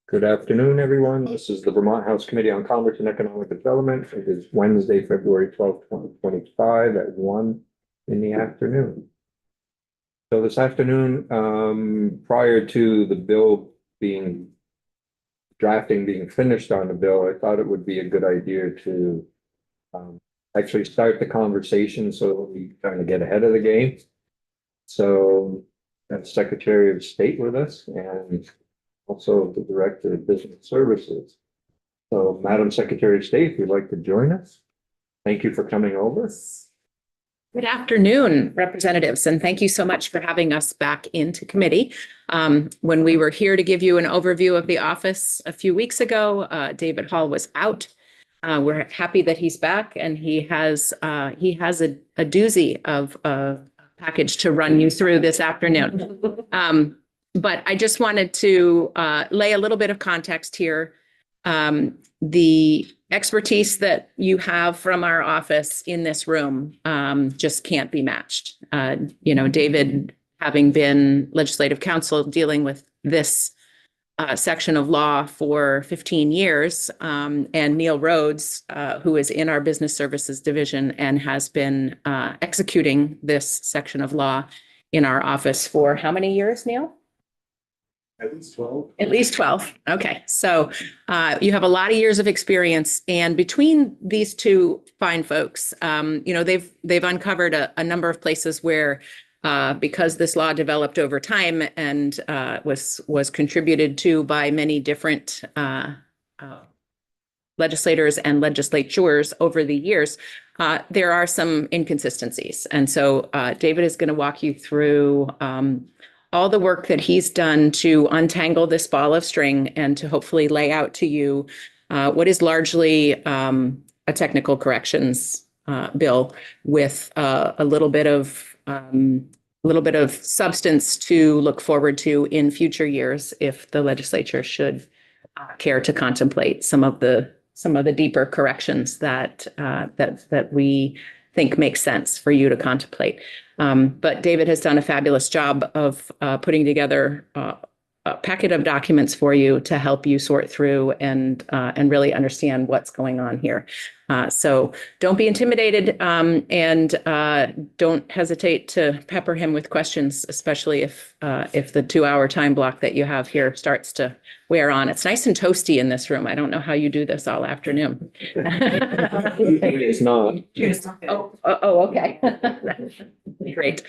Good afternoon, everyone. This is the Vermont House Committee on Commerce and Economic Development. It is Wednesday, February 12th, 2025 at 1 in the afternoon. So this afternoon, prior to the bill drafting being finished on the bill, I thought it would be a good idea to actually start the conversation so we kind of get ahead of the game. So that's Secretary of State with us and also the Director of Business Services. So, Madam Secretary of State, if you'd like to join us, thank you for coming over. Good afternoon, representatives, and thank you so much for having us back into committee. When we were here to give you an overview of the office a few weeks ago, David Hall was out. We're happy that he's back, and he has a doozy of a package to run you through this afternoon. But I just wanted to lay a little bit of context here. The expertise that you have from our office in this room just can't be matched. David, having been legislative counsel dealing with this section of law for 15 years, and Neil Rhodes, who is in our Business Services Division and has been executing this section of law in our office for how many years, Neil? At least 12. At least 12. Okay. So you have a lot of years of experience. And between these two fine folks, they've uncovered a number of places where because this law developed over time and was contributed to by many different legislators and legislatures over the years, there are some inconsistencies. And so David is going to walk you through all the work that he's done to untangle this ball of string and to hopefully lay out to you what is largely a technical corrections bill with a little bit of substance to look forward to in future years if the legislature should care to contemplate some of the deeper corrections that we think makes sense for you to contemplate. But David has done a fabulous job of putting together a packet of documents for you to help you sort through and really understand what's going on here. So don't be intimidated and don't hesitate to pepper him with questions, especially if the 2-hour time block that you have here starts to wear on. It's nice and toasty in this room. I don't know how you do this all afternoon. It's not. Okay. Great.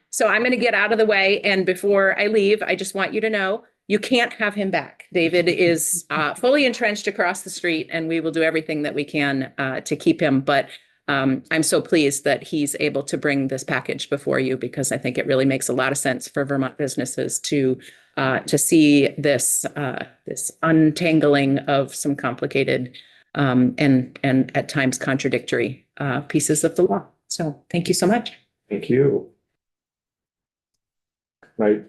So I'm going to get out of the way. And before I leave, I just want you to know you can't have him back. David is fully entrenched across the street, and we will do everything that we can to keep him. But I'm so pleased that he's able to bring this package before you, because I think it really makes a lot of sense for Vermont businesses to see this untangling of some complicated and at times contradictory pieces of the law. So thank you so much. Thank you. I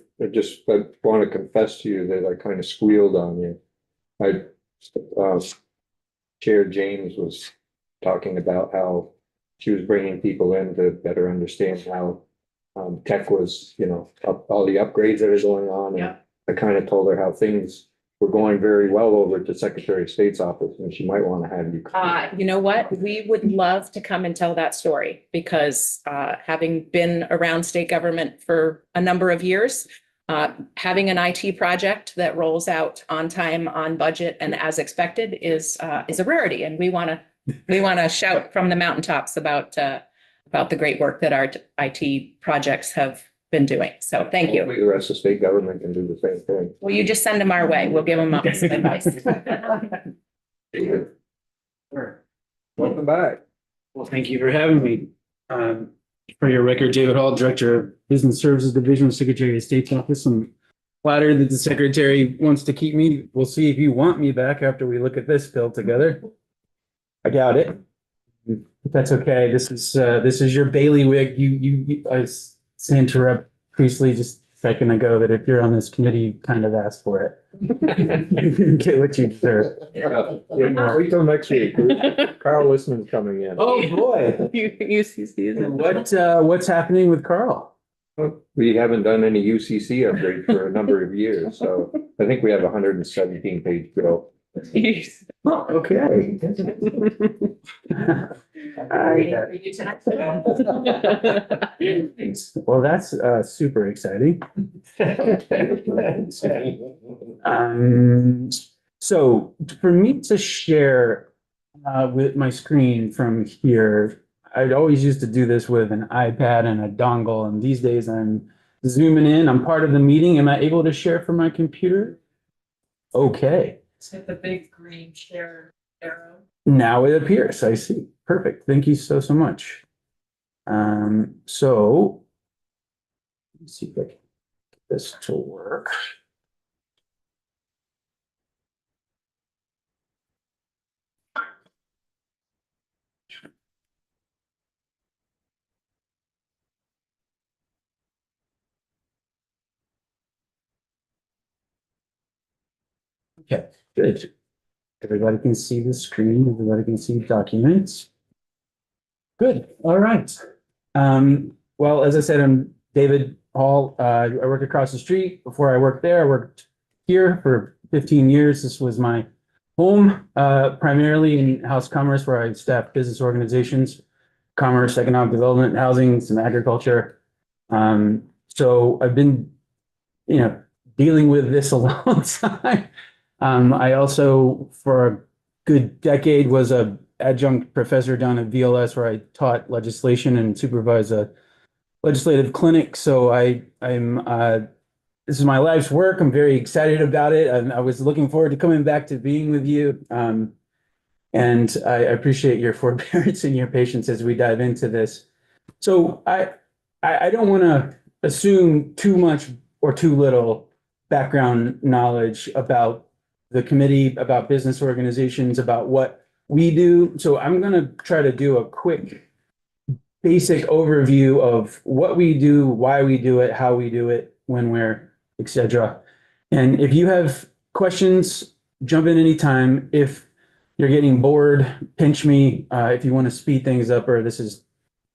want to confess to you that I kind of squealed on you. Chair James was talking about how she was bringing people in to better understand how tech was, all the upgrades that are going on. Yeah. And I kind of told her how things were going very well over to Secretary of State's office, and she might want to have you come. You know what? We would love to come and tell that story, because having been around state government for a number of years, having an IT project that rolls out on time, on budget, and as expected is a rarity. And we want to shout from the mountaintops about the great work that our IT projects have been doing. So thank you. Hopefully the rest of state government can do the same thing. Well, you just send them our way. We'll give them up some advice. Sure. Welcome back. Well, thank you for having me. For your record, David Hall, Director of Business Services Division, Secretary of State's Office. I'm flattered that the Secretary wants to keep me. We'll see if you want me back after we look at this bill together. I doubt it. But that's okay. This is your bailiwick. I was saying to Rep. Priestley just a second ago that if you're on this committee, you kind of asked for it. You get what you deserve. Wait till next week. Carl Listman's coming in. Oh boy! What's happening with Carl? We haven't done any UCC upgrade for a number of years, so I think we have a 117-page bill. Okay. Well, that's super exciting. So for me to share with my screen from here, I'd always used to do this with an iPad and a dongle, and these days I'm zooming in. I'm part of the meeting. Am I able to share from my computer? Okay. Hit the big green share arrow. Now it appears. I see. Perfect. Thank you so much. So let's see if I can get this to work. Okay, good. Everybody can see the screen. Everybody can see documents. Good. All right. Well, as I said, I'm David Hall. I work across the street. Before I worked there, I worked here for 15 years. This was my home, primarily in House Commerce, where I staffed business organizations, commerce, economic development, housing, some agriculture. So I've been, dealing with this a long time. I also, for a good decade, was a adjunct professor down at VLS, where I taught legislation and supervised a legislative clinic. So this is my life's work. I'm very excited about it. And I was looking forward to coming back to being with you. And I appreciate your forbearance and your patience as we dive into this. So I don't want to assume too much or too little background knowledge about the committee, about business organizations, about what we do. So I'm going to try to do a quick basic overview of what we do, why we do it, how we do it, when, where, etc. And if you have questions, jump in anytime. If you're getting bored, pinch me. If you want to speed things up, or this is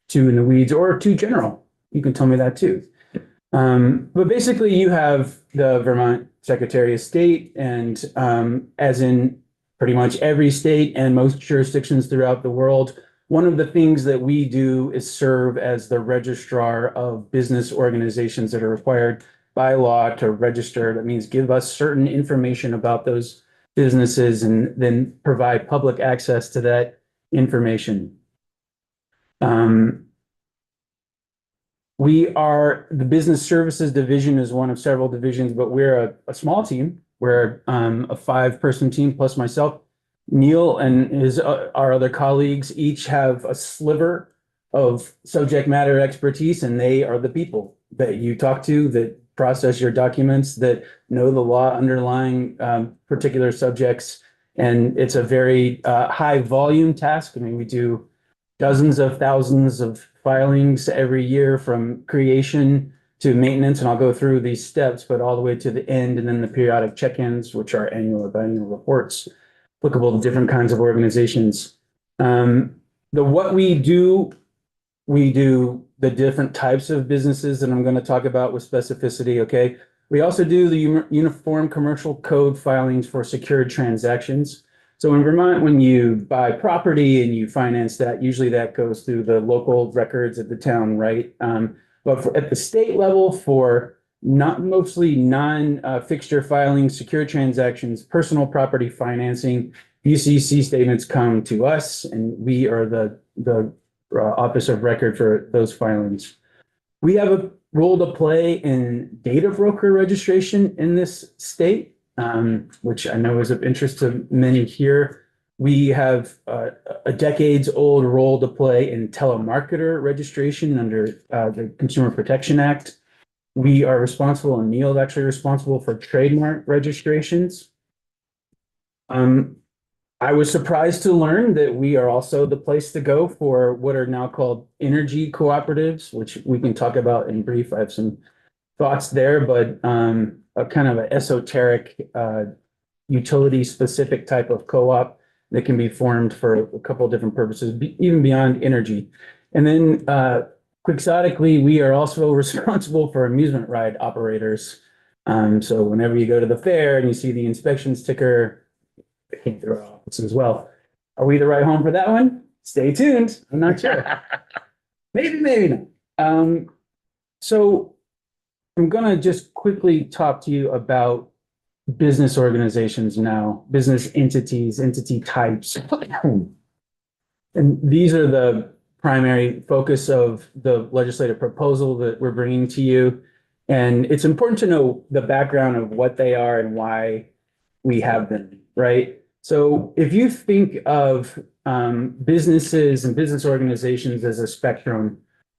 too in the weeds or too general, you can tell me that too. But basically, you have the Vermont Secretary of State, and as in pretty much every state and most jurisdictions throughout the world, one of the things that we do is serve as the registrar of business organizations that are required by law to register. That means give us certain information about those businesses and then provide public access to that information. We are, the Business Services Division is one of several divisions, but we're a small team. We're a 5-person team plus myself. Neil and our other colleagues each have a sliver of subject matter expertise, and they are the people that you talk to, that process your documents, that know the law underlying particular subjects. And it's a very high volume task. I mean, we do dozens of thousands of filings every year, from creation to maintenance, and I'll go through these steps, but all the way to the end, and then the periodic check-ins, which are annual or biannual reports applicable to different kinds of organizations. What we do the different types of businesses that I'm going to talk about with specificity, okay? We also do the Uniform Commercial Code filings for secured transactions. So in Vermont, when you buy property and you finance that, usually that goes through the local records at the town, right? But at the state level, for mostly non-fixture filing, secure transactions, personal property financing, UCC statements come to us, and we are the office of record for those filings. We have a role to play in data broker registration in this state, which I know is of interest to many here. We have a decades-old role to play in telemarketer registration under the Consumer Protection Act. We are responsible, and Neil is actually responsible for trademark registrations. I was surprised to learn that we are also the place to go for what are now called energy cooperatives, which we can talk about in brief. I have some thoughts there, but a kind of an esoteric, utility-specific type of co-op that can be formed for a couple of different purposes, even beyond energy. And then quixotically, we are also responsible for amusement ride operators. So whenever you go to the fair and you see the inspection sticker, it came through our office as well. Are we the right home for that one? Stay tuned. I'm not sure. Maybe, maybe not. So I'm gonna just quickly talk to you about business organizations now, business entities, entity types. And these are the primary focus of the legislative proposal that we're bringing to you. And it's important to know the background of what they are and why we have them, right? So if you think of businesses and business organizations as a spectrum,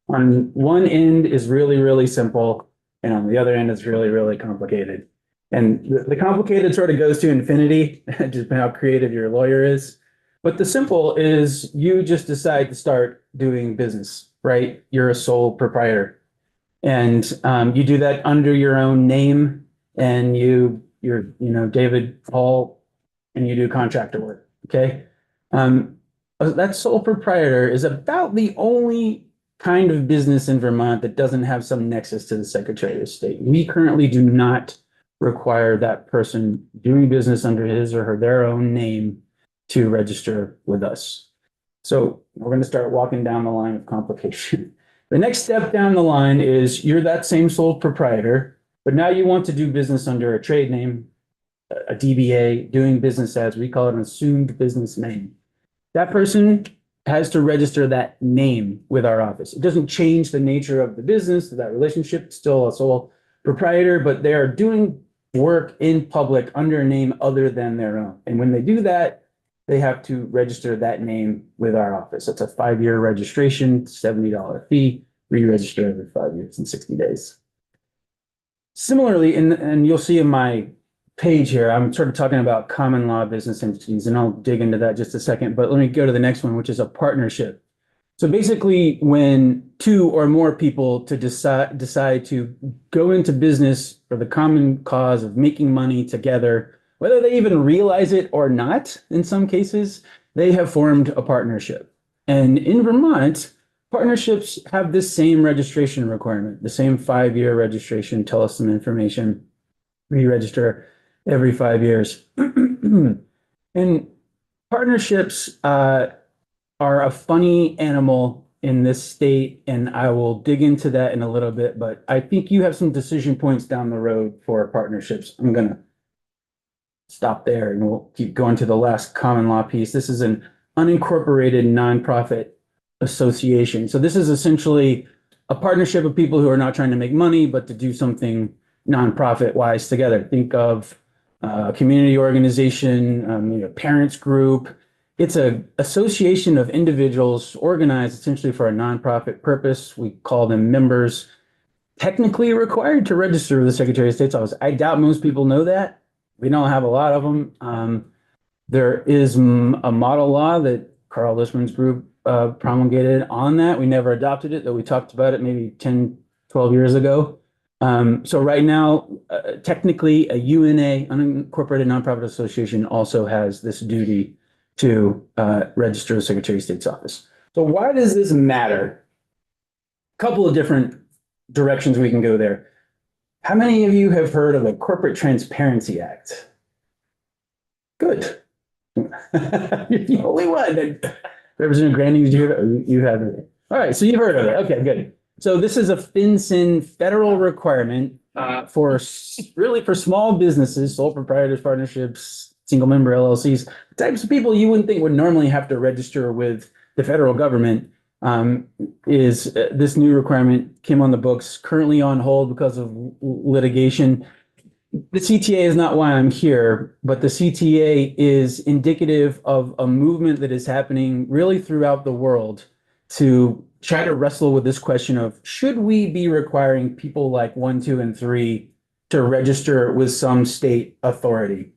on one end is really, really simple, and on the other end is really, really complicated. And the complicated sort of goes to infinity, just how creative your lawyer is. But the simple is you just decide to start doing business, right? You're a sole proprietor. And you do that under your own name, and you're David Hall, and you do contractor work, okay? That sole proprietor is about the only kind of business in Vermont that doesn't have some nexus to the Secretary of State. We currently do not require that person doing business under his or their own name to register with us. So we're going to start walking down the line of complication. The next step down the line is you're that same sole proprietor, but now you want to do business under a trade name, a DBA, doing business as, we call it, an assumed business name. That person has to register that name with our office. It doesn't change the nature of the business, that relationship, still a sole proprietor, but they are doing work in public under a name other than their own. And when they do that, they have to register that name with our office. It's a 5-year registration, $70 fee, re-register every 5 years and 60 days. Similarly, and you'll see in my page here, I'm sort of talking about common law business entities, and I'll dig into that just a second, but let me go to the next one, which is a partnership. So basically, when two or more people to decide to go into business for the common cause of making money together, whether they even realize it or not, in some cases, they have formed a partnership. And in Vermont, partnerships have this same registration requirement, the same 5-year registration. Tell us some information, re-register every 5 years. And partnerships are a funny animal in this state, and I will dig into that in a little bit, but I think you have some decision points down the road for partnerships. I'm going to stop there and we'll keep going to the last common law piece. This is an unincorporated nonprofit association. So this is essentially a partnership of people who are not trying to make money, but to do something nonprofit wise together. Think of a community organization, parents group. It's an association of individuals organized essentially for a nonprofit purpose. We call them members, technically required to register with the Secretary of State's office. I doubt most people know that. We don't have a lot of them. There is a model law that Carl Lissman's group promulgated on that. We never adopted it, though we talked about it maybe 10, 12 years ago. So right now, technically, a UNA, unincorporated nonprofit association, also has this duty to register the Secretary of State's office. So why does this matter? A couple of different directions we can go there. How many of you have heard of the Corporate Transparency Act? Good. You're the only one. Representative Granding, did you hear it? You haven't. All right, so you've heard of it. Okay, good. So this is a FinCEN federal requirement for small businesses, sole proprietors, partnerships, single member LLCs, the types of people you wouldn't think would normally have to register with the federal government. Is this new requirement came on the books, currently on hold because of litigation. The CTA is not why I'm here, but the CTA is indicative of a movement that is happening really throughout the world to try to wrestle with this question of, should we be requiring people like 1, 2, and 3 to register with some state authority?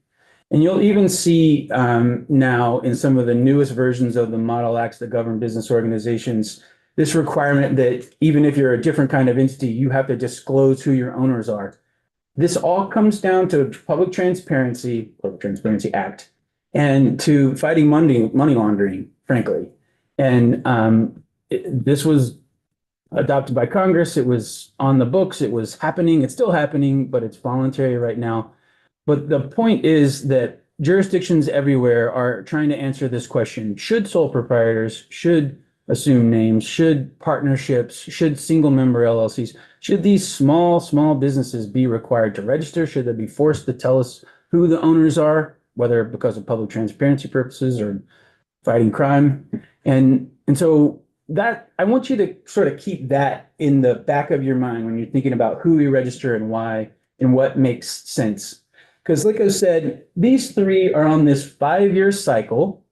And you'll even see now in some of the newest versions of the model acts that govern business organizations, this requirement that even if you're a different kind of entity, you have to disclose who your owners are. This all comes down to Public Transparency Act, and to fighting money laundering, frankly. And this was adopted by Congress. It was on the books. It was happening. It's still happening, but it's voluntary right now. But the point is that jurisdictions everywhere are trying to answer this question. Should sole proprietors, should assume names, should partnerships, should single member LLCs, should these small businesses be required to register? Should they be forced to tell us who the owners are, whether because of public transparency purposes or fighting crime? And so that I want you to sort of keep that in the back of your mind when you're thinking about who we register and why and what makes sense. Because like I said, these three are on this 5-year cycle.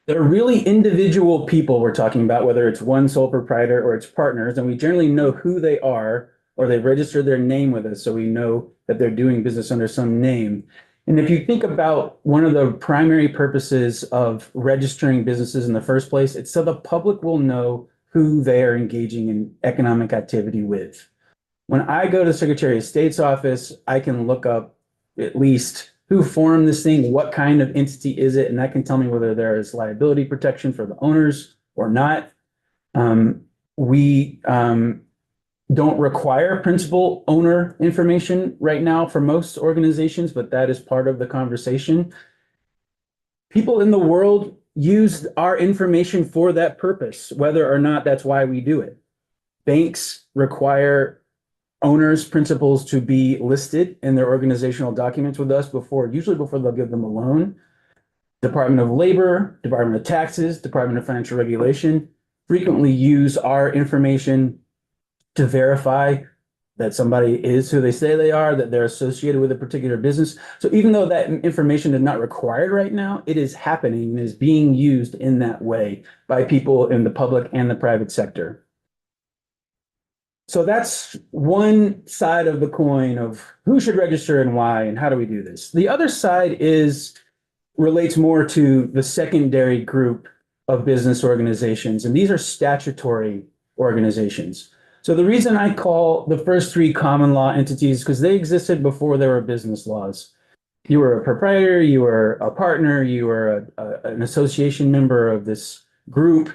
They're really individual people we're talking about, whether it's one sole proprietor or it's partners, and we generally know who they are, or they register their name with us, so we know that they're doing business under some name. And if you think about one of the primary purposes of registering businesses in the first place, it's so the public will know who they are engaging in economic activity with. When I go to the Secretary of State's office, I can look up at least who formed this thing, what kind of entity is it, and that can tell me whether there is liability protection for the owners or not. We don't require principal owner information right now for most organizations, but that is part of the conversation. People in the world use our information for that purpose, whether or not that's why we do it. Banks require owners, principals to be listed in their organizational documents with us usually before they'll give them a loan. Department of Labor, Department of Taxes, Department of Financial Regulation frequently use our information to verify that somebody is who they say they are, that they're associated with a particular business. So even though that information is not required right now, it is happening and is being used in that way by people in the public and the private sector. So that's one side of the coin of who should register and why, and how do we do this? The other side relates more to the secondary group of business organizations, and these are statutory organizations. So the reason I call the first three common law entities, because they existed before there were business laws. You were a proprietor, you were a partner, you were an association member of this group.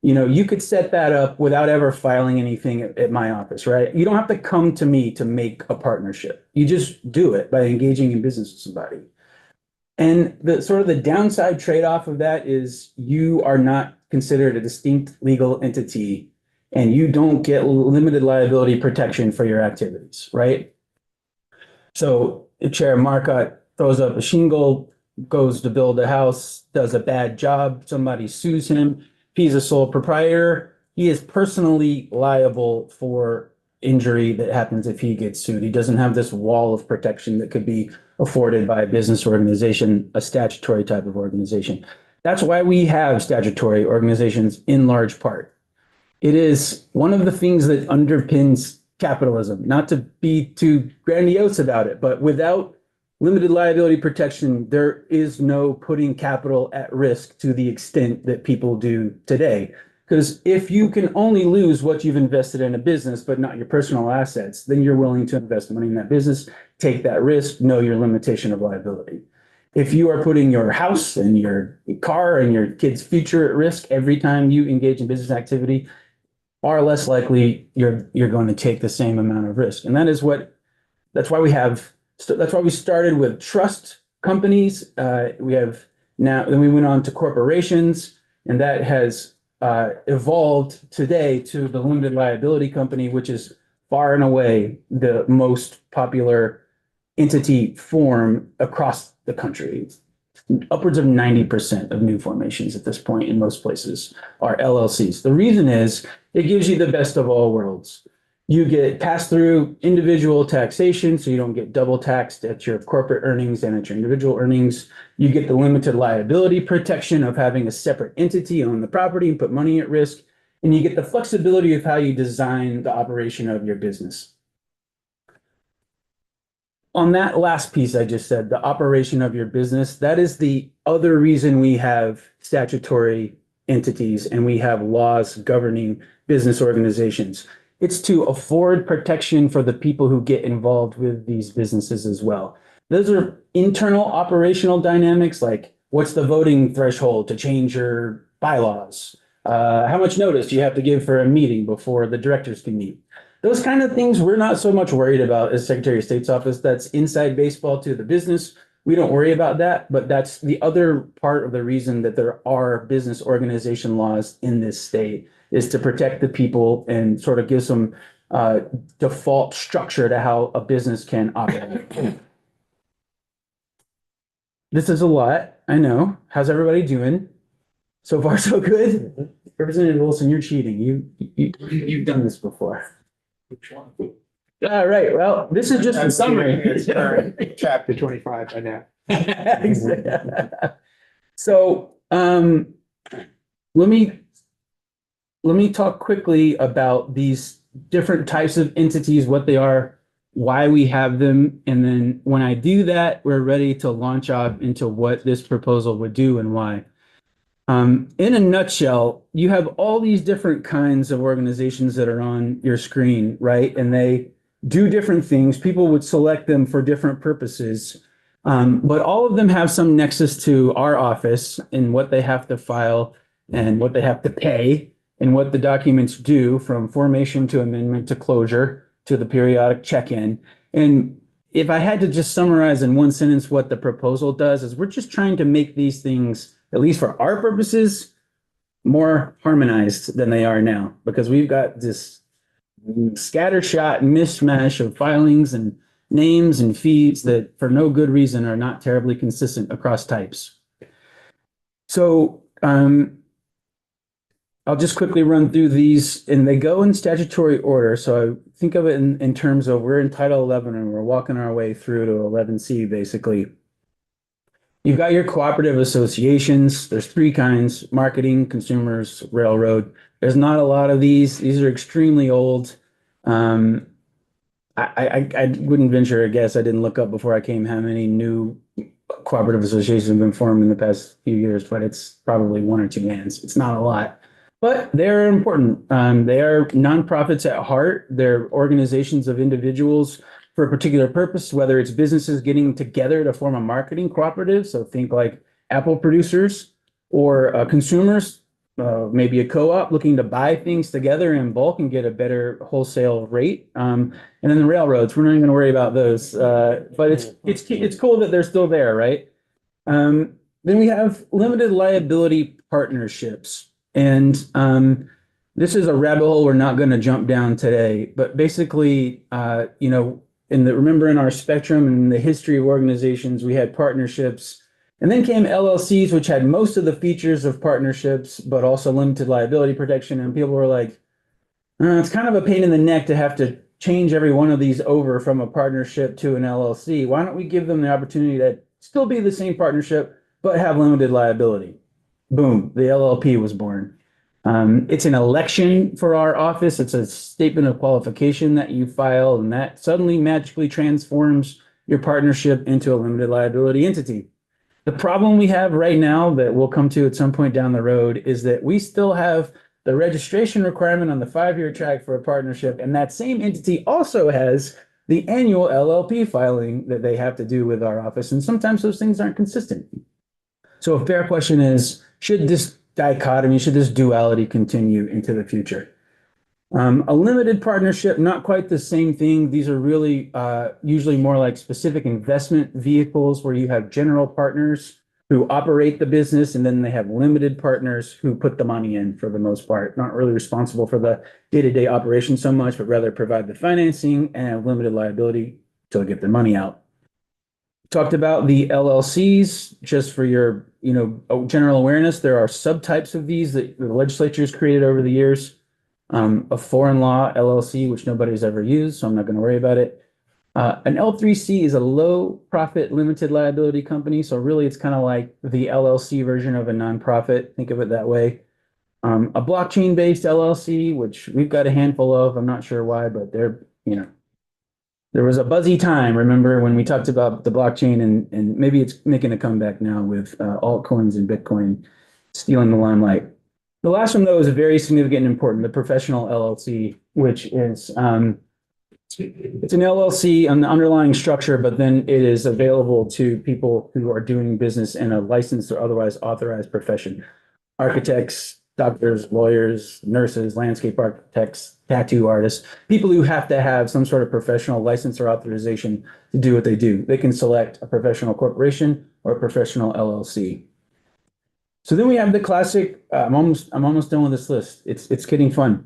You could set that up without ever filing anything at my office, right? You don't have to come to me to make a partnership. You just do it by engaging in business with somebody. And the downside trade-off of that is you are not considered a distinct legal entity and you don't get limited liability protection for your activities, right? So if Chair Marcotte throws up a shingle, goes to build a house, does a bad job, somebody sues him, he's a sole proprietor, he is personally liable for injury that happens if he gets sued. He doesn't have this wall of protection that could be afforded by a business organization, a statutory type of organization. That's why we have statutory organizations in large part. It is one of the things that underpins capitalism, not to be too grandiose about it, but without limited liability protection, there is no putting capital at risk to the extent that people do today. Because if you can only lose what you've invested in a business, but not your personal assets, then you're willing to invest money in that business, take that risk, know your limitation of liability. If you are putting your house and your car and your kid's future at risk every time you engage in business activity, far less likely you're going to take the same amount of risk. And that's why we started with trust companies. We have now, then we went on to corporations, and that has evolved today to the limited liability company, which is far and away the most popular entity form across the country. Upwards of 90% of new formations at this point in most places are LLCs. The reason is it gives you the best of all worlds. You get pass-through individual taxation, so you don't get double taxed at your corporate earnings and at your individual earnings. You get the limited liability protection of having a separate entity own the property and put money at risk. And you get the flexibility of how you design the operation of your business. On that last piece I just said, the operation of your business, that is the other reason we have statutory entities and we have laws governing business organizations. It's to afford protection for the people who get involved with these businesses as well. Those are internal operational dynamics, like what's the voting threshold to change your bylaws? How much notice do you have to give for a meeting before the directors can meet? Those kind of things we're not so much worried about as Secretary of State's office. That's inside baseball to the business. We don't worry about that, but that's the other part of the reason that there are business organization laws in this state is to protect the people and sort of give some default structure to how a business can operate. This is a lot, I know. How's everybody doing? So far, so good? Representative Wilson, you're cheating. You've done this before. All right, well, this is just a summary. Chapter 25 by now. So, let me talk quickly about these different types of entities, what they are, why we have them, and then when I do that, we're ready to launch off into what this proposal would do and why. In a nutshell, you have all these different kinds of organizations that are on your screen, right? And they do different things. People would select them for different purposes. But all of them have some nexus to our office and what they have to file and what they have to pay and what the documents do from formation to amendment to closure to the periodic check-in. And if I had to just summarize in one sentence what the proposal does is we're just trying to make these things, at least for our purposes, more harmonized than they are now, because we've got this scattershot mishmash of filings and names and feeds that for no good reason are not terribly consistent across types. So I'll just quickly run through these, and they go in statutory order. So think of it in terms of we're in Title 11 and we're walking our way through to 11C, basically. You've got your cooperative associations. There's three kinds: marketing, consumers, railroad. There's not a lot of these. These are extremely old. I wouldn't venture a guess. I didn't look up before I came how many new cooperative associations have been formed in the past few years, but it's probably one or two hands. It's not a lot, but they're important. They are nonprofits at heart. They're organizations of individuals for a particular purpose, whether it's businesses getting together to form a marketing cooperative. So think like apple producers, or consumers, maybe a co-op looking to buy things together in bulk and get a better wholesale rate. And then the railroads, we're not even going to worry about those, but it's cool that they're still there, right? Then we have limited liability partnerships, and this is a rabbit hole we're not going to jump down today. But basically, remember in our spectrum and the history of organizations, we had partnerships. And then came LLCs, which had most of the features of partnerships, but also limited liability protection. And people were like, it's kind of a pain in the neck to have to change every one of these over from a partnership to an LLC. Why don't we give them the opportunity to still be the same partnership, but have limited liability? Boom, the LLP was born. It's an election for our office. It's a statement of qualification that you file, and that suddenly magically transforms your partnership into a limited liability entity. The problem we have right now that we'll come to at some point down the road is that we still have the registration requirement on the 5-year track for a partnership, and that same entity also has the annual LLP filing that they have to do with our office, and sometimes those things aren't consistent. So a fair question is, should this dichotomy, should this duality continue into the future? A limited partnership, not quite the same thing. These are really usually more like specific investment vehicles where you have general partners who operate the business, and then they have limited partners who put the money in for the most part, not really responsible for the day-to-day operation so much, but rather provide the financing and have limited liability to get their money out. Talked about the LLCs, just for your general awareness. There are subtypes of these that the legislature has created over the years. A foreign law LLC, which nobody's ever used, so I'm not going to worry about it. An L3C is a low profit limited liability company. So really it's kind of like the LLC version of a nonprofit. Think of it that way. A blockchain based LLC, which we've got a handful of. I'm not sure why, but they're, there was a buzzy time, remember, when we talked about the blockchain, and maybe it's making a comeback now with altcoins and Bitcoin stealing the limelight. The last one, though, is very significant and important, the professional LLC, which is it's an LLC on the underlying structure, but then it is available to people who are doing business in a licensed or otherwise authorized profession. Architects, doctors, lawyers, nurses, landscape architects, tattoo artists, people who have to have some sort of professional license or authorization to do what they do. They can select a professional corporation or a professional LLC. So then we have the classic, I'm almost done with this list. It's getting fun.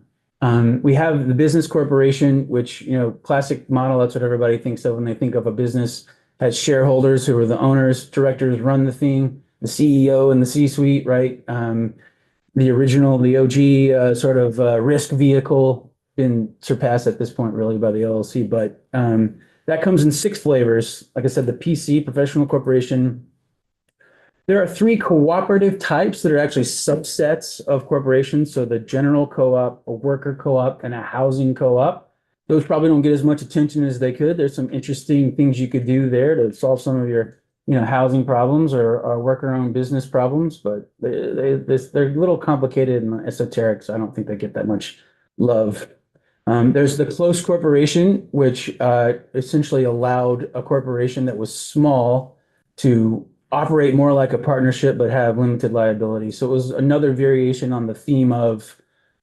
We have the business corporation, which, classic model, that's what everybody thinks of when they think of a business, has shareholders who are the owners, directors run the thing, the CEO and the C-suite, right? The original, the OG sort of risk vehicle, been surpassed at this point really by the LLC, but that comes in 6 flavors. Like I said, the PC, professional corporation. There are 3 cooperative types that are actually subsets of corporations. So the general co-op, a worker co-op, and a housing co-op. Those probably don't get as much attention as they could. There's some interesting things you could do there to solve some of your housing problems or worker-owned business problems, but they're a little complicated and esoteric, so I don't think they get that much love. There's the close corporation, which essentially allowed a corporation that was small to operate more like a partnership but have limited liability. So it was another variation on the theme of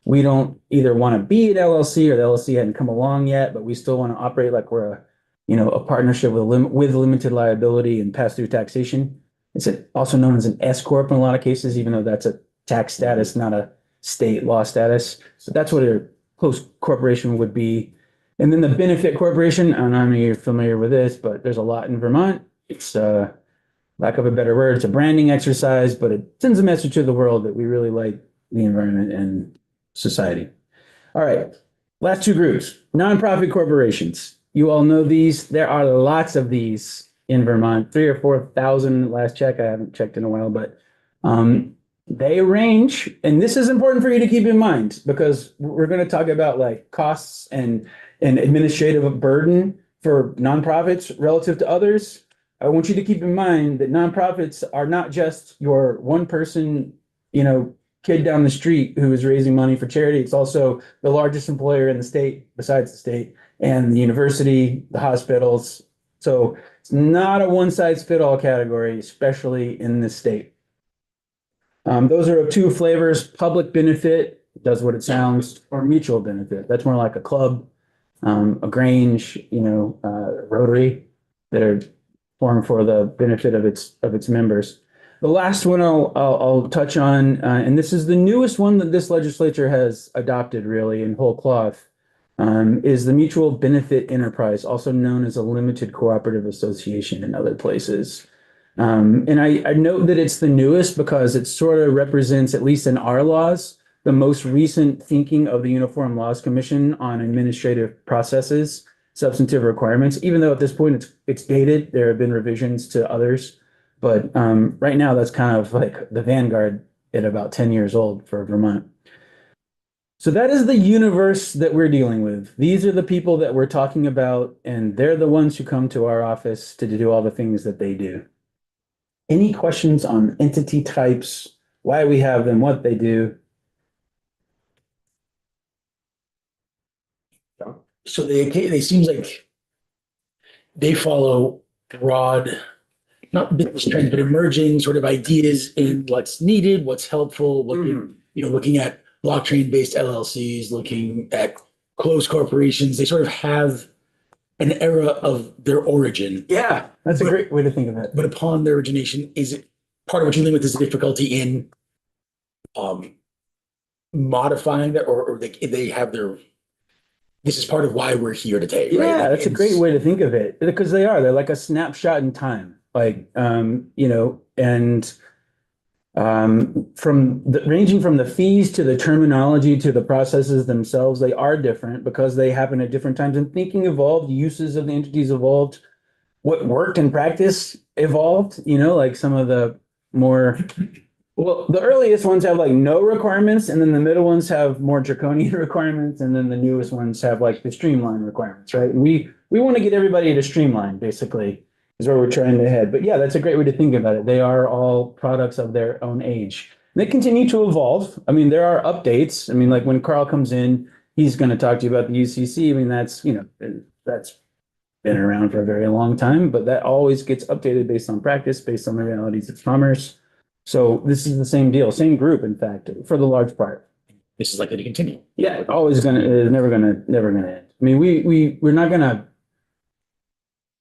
we don't either want to be an LLC or the LLC hadn't come along yet, but we still want to operate like we're a partnership with limited liability and pass-through taxation. It's also known as an S corp in a lot of cases, even though that's a tax status, not a state law status. So that's what a close corporation would be. And then the benefit corporation, I don't know how many of you are familiar with this, but there's a lot in Vermont. It's lack of a better word, it's a branding exercise, but it sends a message to the world that we really like the environment and society. All right, last 2 groups, nonprofit corporations. You all know these. There are lots of these in Vermont, 3,000 or 4,000 last check. I haven't checked in a while, but they range, and this is important for you to keep in mind because we're going to talk about like costs and administrative burden for nonprofits relative to others. I want you to keep in mind that nonprofits are not just your one person, kid down the street who is raising money for charity. It's also the largest employer in the state, besides the state, and the university, the hospitals. So it's not a one-size-fits-all category, especially in this state. Those are 2 flavors: public benefit, does what it sounds, or mutual benefit. That's more like a club, a Grange, Rotary, that are formed for the benefit of its members. The last one I'll touch on, and this is the newest one that this legislature has adopted really in whole cloth, is the mutual benefit enterprise, also known as a limited cooperative association in other places. And I note that it's the newest because it sort of represents, at least in our laws, the most recent thinking of the Uniform Laws Commission on administrative processes, substantive requirements, even though at this point it's dated. There have been revisions to others, but right now that's kind of like the vanguard at about 10 years old for Vermont. So that is the universe that we're dealing with. These are the people that we're talking about, and they're the ones who come to our office to do all the things that they do. Any questions on entity types, why we have them, what they do? So they seems like they follow broad, not business trends, but emerging sort of ideas in what's needed, what's helpful, looking at blockchain-based LLCs, looking at closed corporations. They sort of have an era of their origin. Yeah, that's a great way to think of it. But upon their origination, is it part of what you're dealing with is the difficulty in modifying that, or they have their, this is part of why we're here today, right? Yeah, that's a great way to think of it, because they're like a snapshot in time, like, and ranging from the fees to the terminology to the processes themselves, they are different because they happen at different times, and thinking evolved, uses of the entities evolved, what worked in practice evolved, like some of the more, well, the earliest ones have like no requirements, and then the middle ones have more draconian requirements, and then the newest ones have like the streamline requirements, right? And we want to get everybody to streamline, basically, is where we're trying to head. But yeah, that's a great way to think about it. They are all products of their own age. They continue to evolve. I mean, there are updates. I mean, like when Carl comes in, he's going to talk to you about the UCC. I mean, that's been around for a very long time, but that always gets updated based on practice, based on the realities of commerce. So this is the same deal, same group, in fact, for the large part. This is likely to continue. Yeah, always gonna, it's never gonna end. I mean, we're not gonna,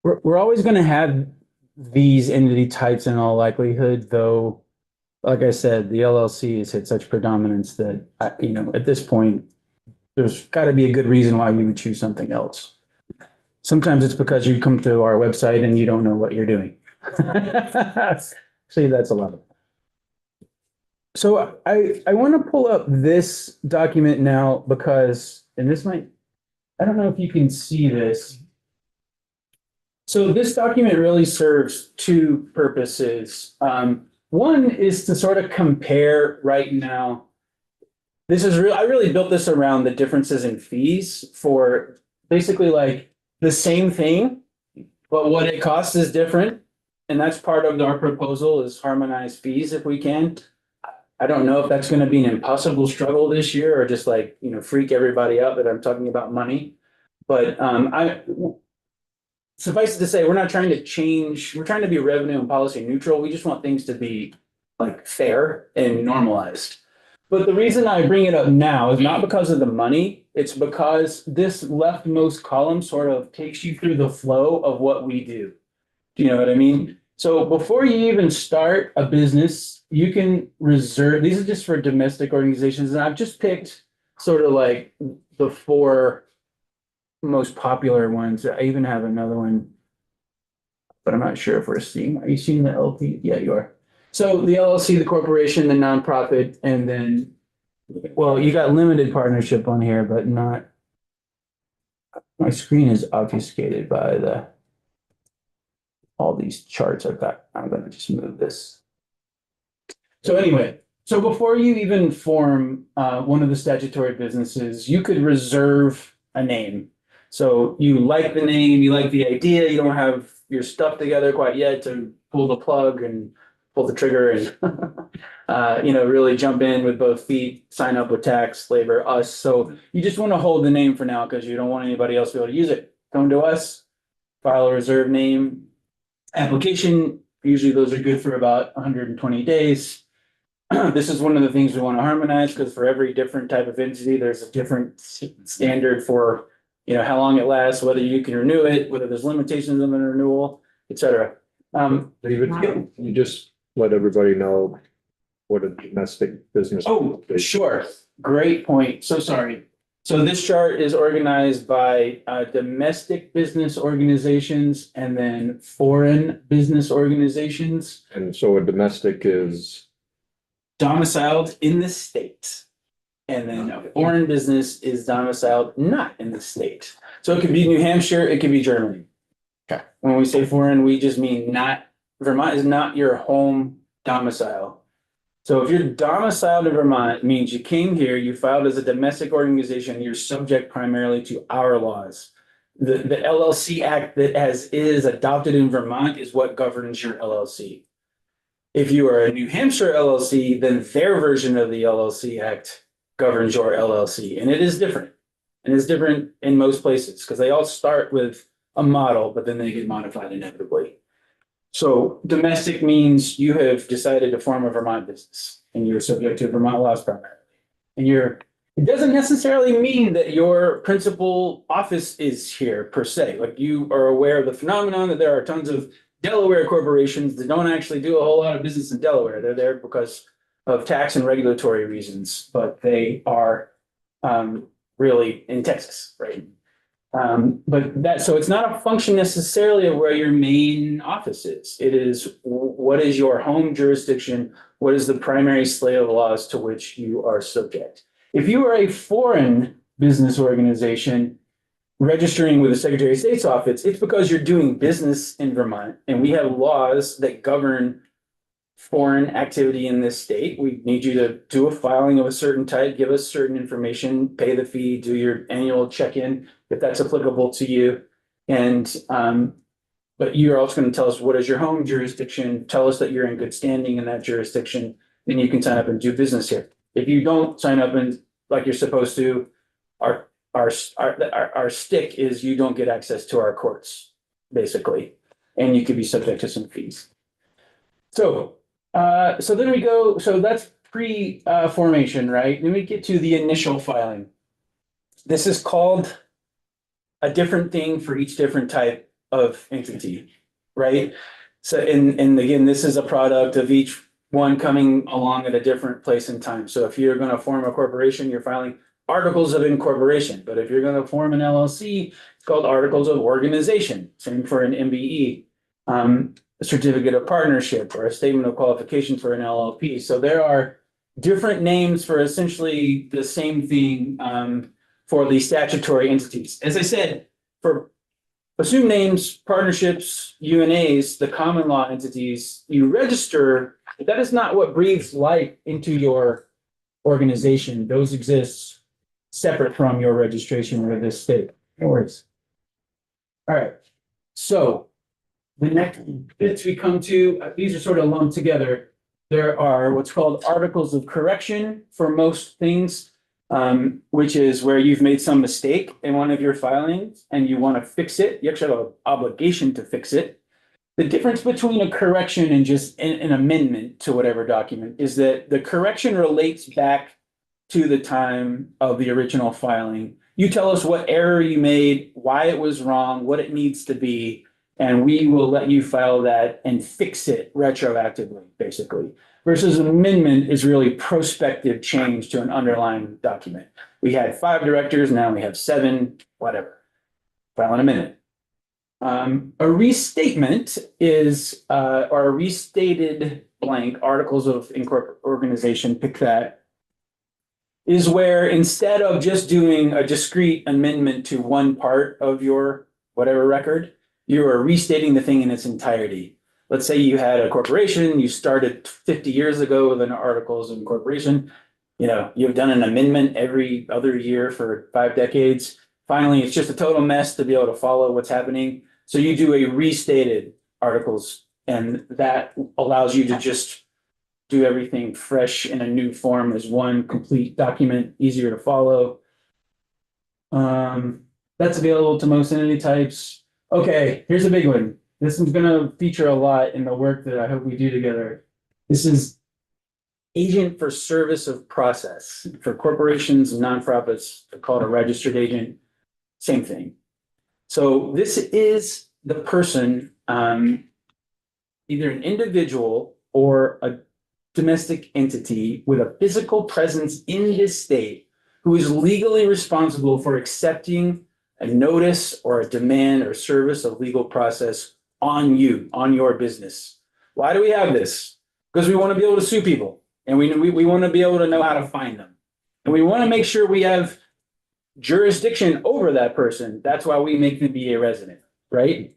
we're always gonna have these entity types in all likelihood, though, like I said, the LLC has hit such predominance that, at this point, there's got to be a good reason why we would choose something else. Sometimes it's because you come to our website and you don't know what you're doing. See, that's a lot of. So I want to pull up this document now because, and this might, I don't know if you can see this. So this document really serves two purposes. One is to sort of compare right now. This is real. I really built this around the differences in fees for basically like the same thing, but what it costs is different. And that's part of our proposal is harmonize fees if we can. I don't know if that's going to be an impossible struggle this year or just like, freak everybody out that I'm talking about money. But suffice it to say, we're not trying to change, we're trying to be revenue and policy neutral. We just want things to be like fair and normalized. But the reason I bring it up now is not because of the money. It's because this leftmost column sort of takes you through the flow of what we do. Do you know what I mean? So before you even start a business, you can reserve, these are just for domestic organizations. And I've just picked sort of like the four most popular ones. I even have another one, but I'm not sure if we're seeing, are you seeing the LP? Yeah, you are. So the LLC, the corporation, the nonprofit, and then, well, you got limited partnership on here, but not, my screen is obfuscated by all these charts I've got. I'm going to just move this. So anyway, so before you even form one of the statutory businesses, you could reserve a name. So you like the name, you like the idea, you don't have your stuff together quite yet to pull the plug and pull the trigger and, really jump in with both feet, sign up with tax, labor, us. So you just want to hold the name for now because you don't want anybody else to be able to use it. Come to us, file a reserve name application. Usually those are good for about 120 days. This is one of the things we want to harmonize because for every different type of entity, there's a different standard for how long it lasts, whether you can renew it, whether there's limitations on the renewal, et cetera. David, can you just let everybody know what a domestic business? Oh, sure. Great point. So sorry. So this chart is organized by domestic business organizations and then foreign business organizations And so a domestic is, domiciled in the state. And then a foreign business is domiciled not in the state. So it could be New Hampshire, it could be Germany. Okay. When we say foreign, we just mean not, Vermont is not your home domicile. So if you're domiciled in Vermont, it means you came here, you filed as a domestic organization, you're subject primarily to our laws. The LLC Act that is adopted in Vermont is what governs your LLC. If you are a New Hampshire LLC, then their version of the LLC Act governs your LLC, and it is different. And it's different in most places because they all start with a model, but then they get modified inevitably. So domestic means you have decided to form a Vermont business and you're subject to Vermont laws primarily. And it doesn't necessarily mean that your principal office is here per se. Like you are aware of the phenomenon that there are tons of Delaware corporations that don't actually do a whole lot of business in Delaware. They're there because of tax and regulatory reasons, but they are really in Texas, right? So it's not a function necessarily of where your main office is. It is what is your home jurisdiction? What is the primary slate of laws to which you are subject? If you are a foreign business organization registering with the Secretary of State's office, it's because you're doing business in Vermont and we have laws that govern foreign activity in this state. We need you to do a filing of a certain type, give us certain information, pay the fee, do your annual check-in if that's applicable to you. And but you're also going to tell us what is your home jurisdiction, tell us that you're in good standing in that jurisdiction, then you can sign up and do business here. If you don't sign up and like you're supposed to, our stick is you don't get access to our courts, basically, and you could be subject to some fees. So So then we go, so that's pre-formation, right? Then we get to the initial filing. This is called a different thing for each different type of entity, right? So, and again, this is a product of each one coming along at a different place in time. So if you're gonna form a corporation, you're filing articles of incorporation. But if you're gonna form an LLC, it's called articles of organization, same for an MBE. A certificate of partnership or a statement of qualification for an LLP. So there are different names for essentially the same thing for the statutory entities. As I said, for assumed names, partnerships, UNAs, the common law entities, you register, but that is not what breathes life into your organization. Those exist separate from your registration with this state. No worries. All right, so the next bits we come to, these are sort of lumped together. There are what's called articles of correction for most things, which is where you've made some mistake in one of your filings and you want to fix it. You actually have an obligation to fix it. The difference between a correction and just an amendment to whatever document is that the correction relates back to the time of the original filing. You tell us what error you made, why it was wrong, what it needs to be, and we will let you file that and fix it retroactively, basically. Versus an amendment is really prospective change to an underlying document. We had 5 directors, now we have 7, whatever. File in a minute. A restatement is, or a restated blank, articles of organization, pick that, is where instead of just doing a discrete amendment to one part of your whatever record, you are restating the thing in its entirety. Let's say you had a corporation, you started 50 years ago with an articles of incorporation. You know, you've done an amendment every other year for 5 decades. Finally, it's just a total mess to be able to follow what's happening. So you do a restated articles, and that allows you to just do everything fresh in a new form as one complete document, easier to follow. That's available to most entity types. Okay, here's a big one. This one's gonna feature a lot in the work that I hope we do together. This is agent for service of process. For corporations and nonprofits, they're called a registered agent. Same thing. So this is the person, either an individual or a domestic entity with a physical presence in this state who is legally responsible for accepting a notice or a demand or service of legal process on you, on your business. Why do we have this? Because we want to be able to sue people, and we want to be able to know how to find them. And we want to make sure we have jurisdiction over that person. That's why we make them be a resident, right?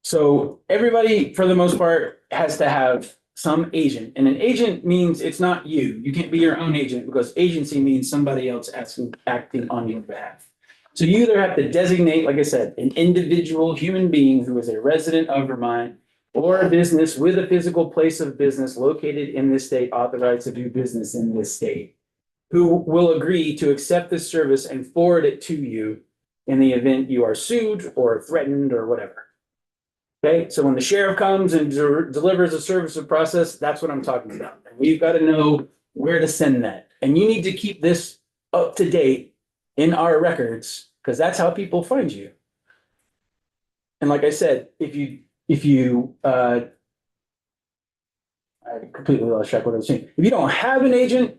So everybody, for the most part, has to have some agent. And an agent means it's not you. You can't be your own agent, because agency means somebody else acting on your behalf. So you either have to designate, like I said, an individual human being who is a resident of Vermont, or a business with a physical place of business located in this state, authorized to do business in this state, who will agree to accept this service and forward it to you in the event you are sued or threatened or whatever. Okay, so when the sheriff comes and delivers a service of process, that's what I'm talking about. And we've got to know where to send that. And you need to keep this up to date in our records, because that's how people find you. And like I said, if you I completely lost track of what I was saying. If you don't have an agent,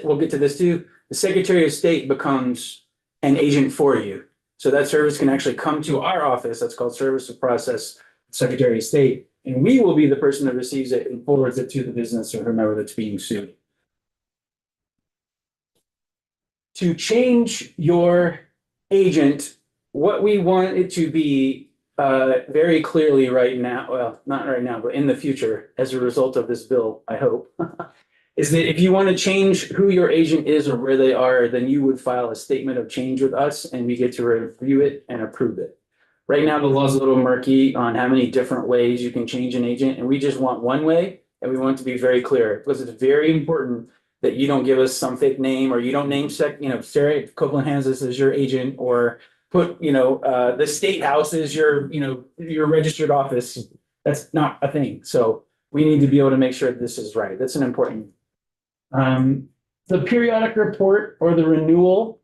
we'll get to this too, the Secretary of State becomes an agent for you. So that service can actually come to our office. That's called Service of Process, Secretary of State. And we will be the person that receives it and forwards it to the business or whomever that's being sued. To change your agent, what we want it to be very clearly right now, well, not right now, but in the future, as a result of this bill, I hope, is that if you want to change who your agent is or where they are, then you would file a statement of change with us and we get to review it and approve it. Right now, the law's a little murky on how many different ways you can change an agent, and we just want one way, and we want to be very clear, because it's very important that you don't give us some fake name, or you don't name Sarah Copeland Hanses as your agent, or put, the state house as your registered office. That's not a thing. So we need to be able to make sure this is right. That's an important. The periodic report or the renewal.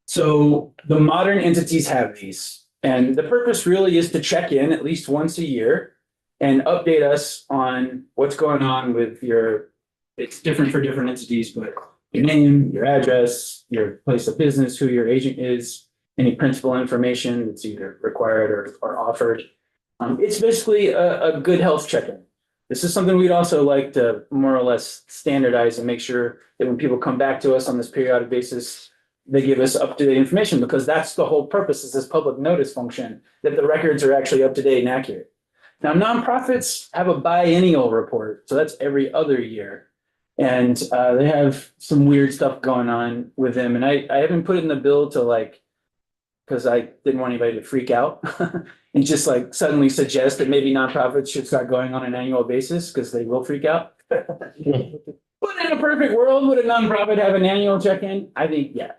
So the modern entities have these, and the purpose really is to check in at least once a year and update us on what's going on with your, it's different for different entities, but your name, your address, your place of business, who your agent is, any principal information that's either required or offered. It's basically a good health check-in. This is something we'd also like to more or less standardize and make sure that when people come back to us on this periodic basis, they give us up-to-date information, because that's the whole purpose, is this public notice function, that the records are actually up-to-date and accurate. Now, nonprofits have a biennial report, so that's every other year. And they have some weird stuff going on with them. And I haven't put it in the bill to like, because I didn't want anybody to freak out and just like suddenly suggest that maybe nonprofits should start going on an annual basis, because they will freak out. But in a perfect world, would a nonprofit have an annual check-in? I think, yeah.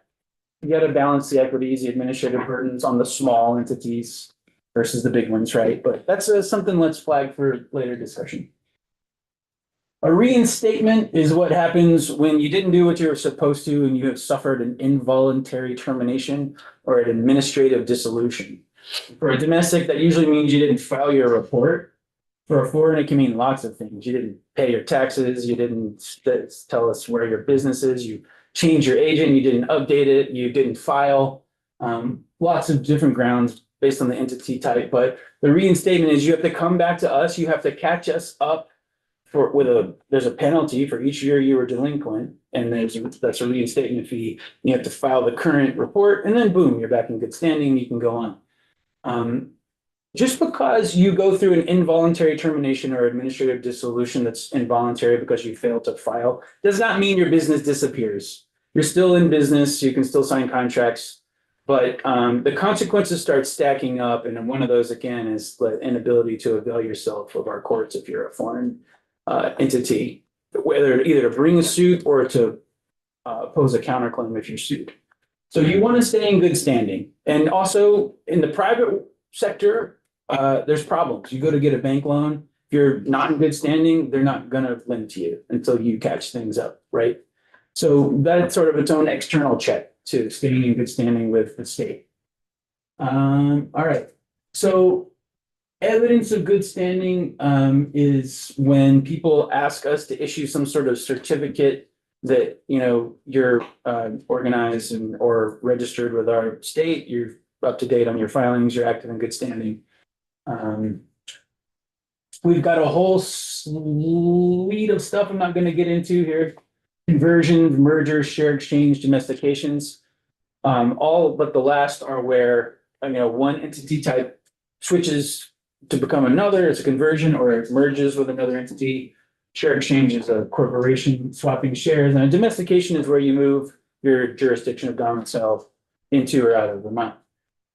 You got to balance the equities, the administrative burdens on the small entities versus the big ones, right? But that's something let's flag for later discussion. A reinstatement is what happens when you didn't do what you were supposed to and you have suffered an involuntary termination or an administrative dissolution. For a domestic, that usually means you didn't file your report. For a foreign, it can mean lots of things. You didn't pay your taxes, you didn't tell us where your business is, you changed your agent, you didn't update it, you didn't file. Lots of different grounds based on the entity type, but the reinstatement is you have to come back to us, you have to catch us up there's a penalty for each year you were delinquent, and that's a reinstatement fee. You have to file the current report, and then boom, you're back in good standing, you can go on. Just because you go through an involuntary termination or administrative dissolution that's involuntary because you failed to file, does not mean your business disappears. You're still in business, you can still sign contracts, but the consequences start stacking up, and one of those, again, is the inability to avail yourself of our courts if you're a foreign entity, whether either to bring a suit or to pose a counterclaim if you're sued. So you want to stay in good standing. And also in the private sector, there's problems. You go to get a bank loan, if you're not in good standing, they're not going to lend to you until you catch things up, right? So that's sort of its own external check to staying in good standing with the state. All right. So evidence of good standing is when people ask us to issue some sort of certificate that, you know, you're organized and or registered with our state, you're up to date on your filings, you're active in good standing. We've got a whole suite of stuff I'm not going to get into here. Conversions, mergers, share exchange, domestications. All but the last are where, you know, one entity type switches to become another, it's a conversion, or it merges with another entity. Share exchange is a corporation swapping shares, and a domestication is where you move your jurisdiction of domicile into or out of Vermont.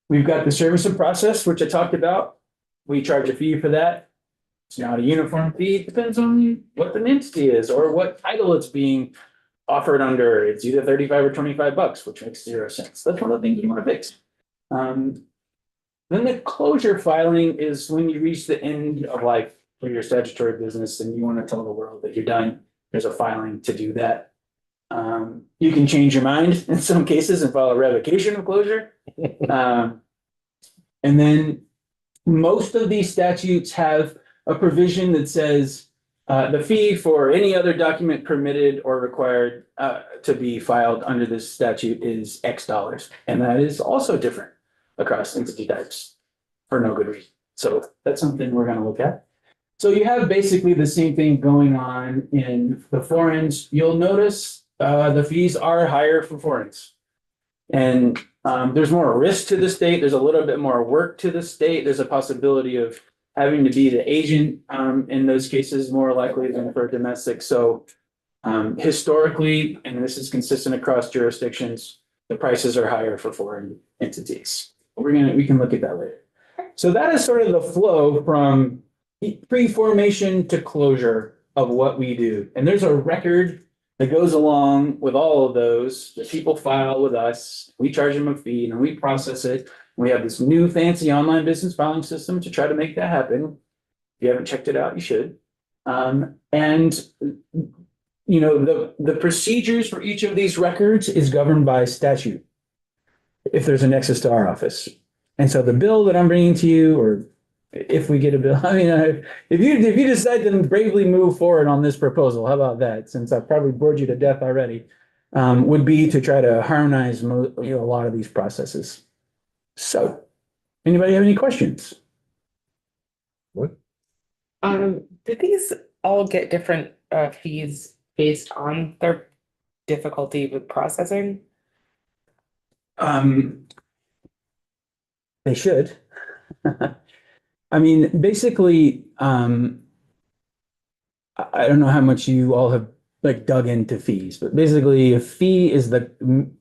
We've got the service of process, which I talked about. We charge a fee for that. It's not a uniform fee. It depends on what the entity is or what title it's being offered under. It's either 35 or 25 bucks, which makes 0 cents. That's one of the things you want to fix. Then the closure filing is when you reach the end of life for your statutory business and you want to tell the world that you're done. There's a filing to do that. You can change your mind in some cases and file a revocation of closure. And then most of these statutes have a provision that says the fee for any other document permitted or required to be filed under this statute is X dollars. And that is also different across entity types for no good reason. So that's something we're going to look at. So you have basically the same thing going on in the foreigns. You'll notice the fees are higher for foreigns. And there's more risk to the state. There's a little bit more work to the state. There's a possibility of having to be the agent in those cases more likely than for domestic. So historically, and this is consistent across jurisdictions, the prices are higher for foreign entities. We can look at that later. So that is sort of the flow from pre-formation to closure of what we do. And there's a record that goes along with all of those that people file with us. We charge them a fee and we process it. We have this new fancy online business filing system to try to make that happen. If you haven't checked it out, you should. And you know, the procedures for each of these records is governed by statute. If there's a nexus to our office. And so the bill that I'm bringing to you, or if we get a bill, I mean, if you decide to bravely move forward on this proposal, how about that? Since I've probably bored you to death already, would be to try to harmonize, a lot of these processes. So, anybody have any questions? What? Did these all get different fees based on their difficulty with processing? They should. I mean, basically, I don't know how much you all have like dug into fees, but basically a fee is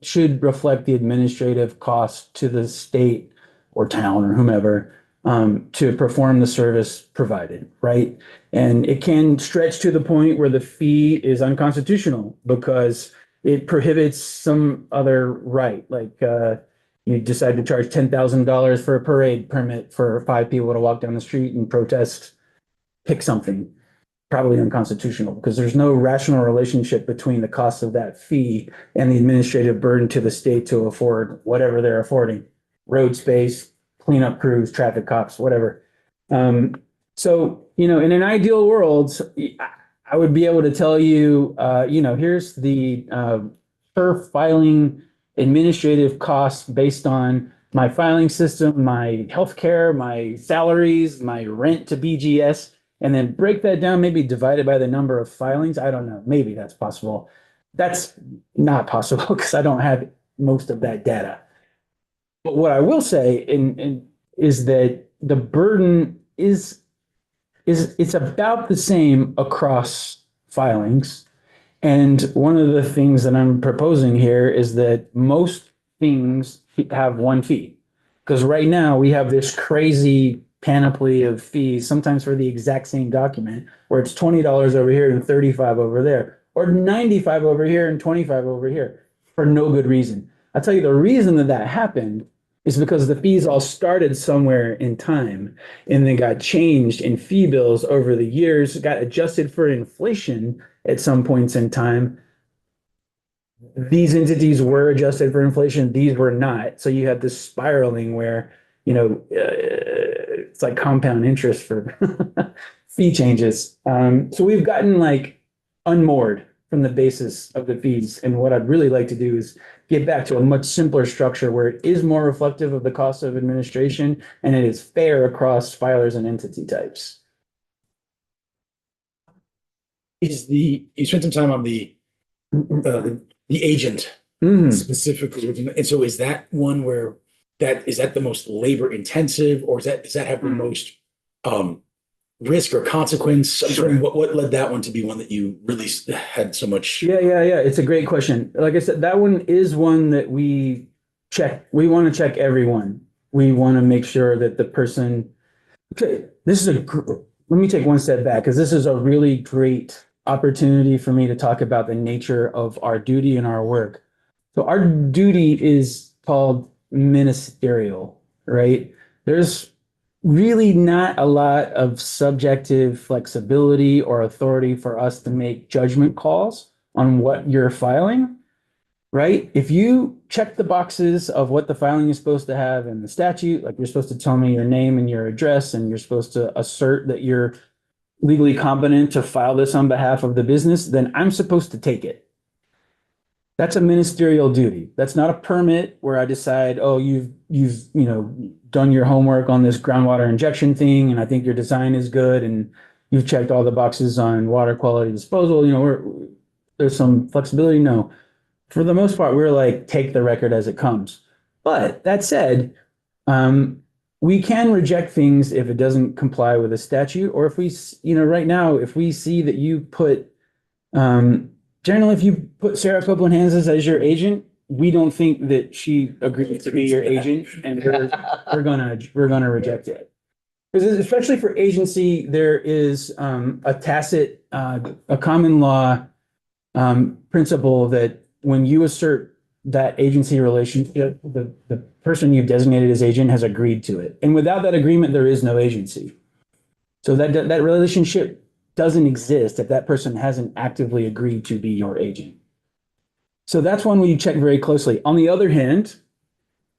should reflect the administrative cost to the state or town or whomever to perform the service provided, right? And it can stretch to the point where the fee is unconstitutional because it prohibits some other right, like you decide to charge $10,000 for a parade permit for 5 people to walk down the street and protest, pick something. Probably unconstitutional because there's no rational relationship between the cost of that fee and the administrative burden to the state to afford whatever they're affording, road space, cleanup crews, traffic cops, whatever. So, in an ideal world, I would be able to tell you, here's the per filing administrative costs based on my filing system, my healthcare, my salaries, my rent to BGS, and then break that down, maybe divide it by the number of filings. I don't know. Maybe that's possible. That's not possible because I don't have most of that data. But what I will say is that the burden is it's about the same across filings. And one of the things that I'm proposing here is that most things have one fee. Because right now we have this crazy panoply of fees, sometimes for the exact same document, where it's $20 over here and $35 over there, or $95 over here and $25 over here, for no good reason. I'll tell you the reason that happened is because the fees all started somewhere in time and then got changed in fee bills over the years, got adjusted for inflation at some points in time. These entities were adjusted for inflation, these were not. So you had this spiraling where, it's like compound interest for fee changes. So we've gotten like unmoored from the basis of the fees. And what I'd really like to do is get back to a much simpler structure where it is more reflective of the cost of administration and it is fair across filers and entity types. You spent some time on the agent specifically, and so is that one where is that the most labor intensive, or does that have the most risk or consequence? I'm sorry, what led that one to be one that you really had so much? Yeah. It's a great question. Like I said, that one is one that we check. We want to check everyone. We want to make sure that the person. Okay, let me take one step back because this is a really great opportunity for me to talk about the nature of our duty and our work. So our duty is called ministerial, right? There's really not a lot of subjective flexibility or authority for us to make judgment calls on what you're filing, right? If you check the boxes of what the filing is supposed to have in the statute, like you're supposed to tell me your name and your address, and you're supposed to assert that you're legally competent to file this on behalf of the business, then I'm supposed to take it. That's a ministerial duty. That's not a permit where I decide, oh, you've done your homework on this groundwater injection thing, and I think your design is good, and you've checked all the boxes on water quality disposal. There's some flexibility. No, for the most part, we're like, take the record as it comes. But that said, we can reject things if it doesn't comply with a statute, or if we, right now, if we see that you put, generally, if you put Sarah Copeland Hanses as your agent, we don't think that she agreed to be your agent, and we're gonna reject it. Because especially for agency, there is a tacit, a common law principle that when you assert that agency relationship, the person you've designated as agent has agreed to it. And without that agreement, there is no agency. So that relationship doesn't exist if that person hasn't actively agreed to be your agent. So that's one we check very closely. On the other hand,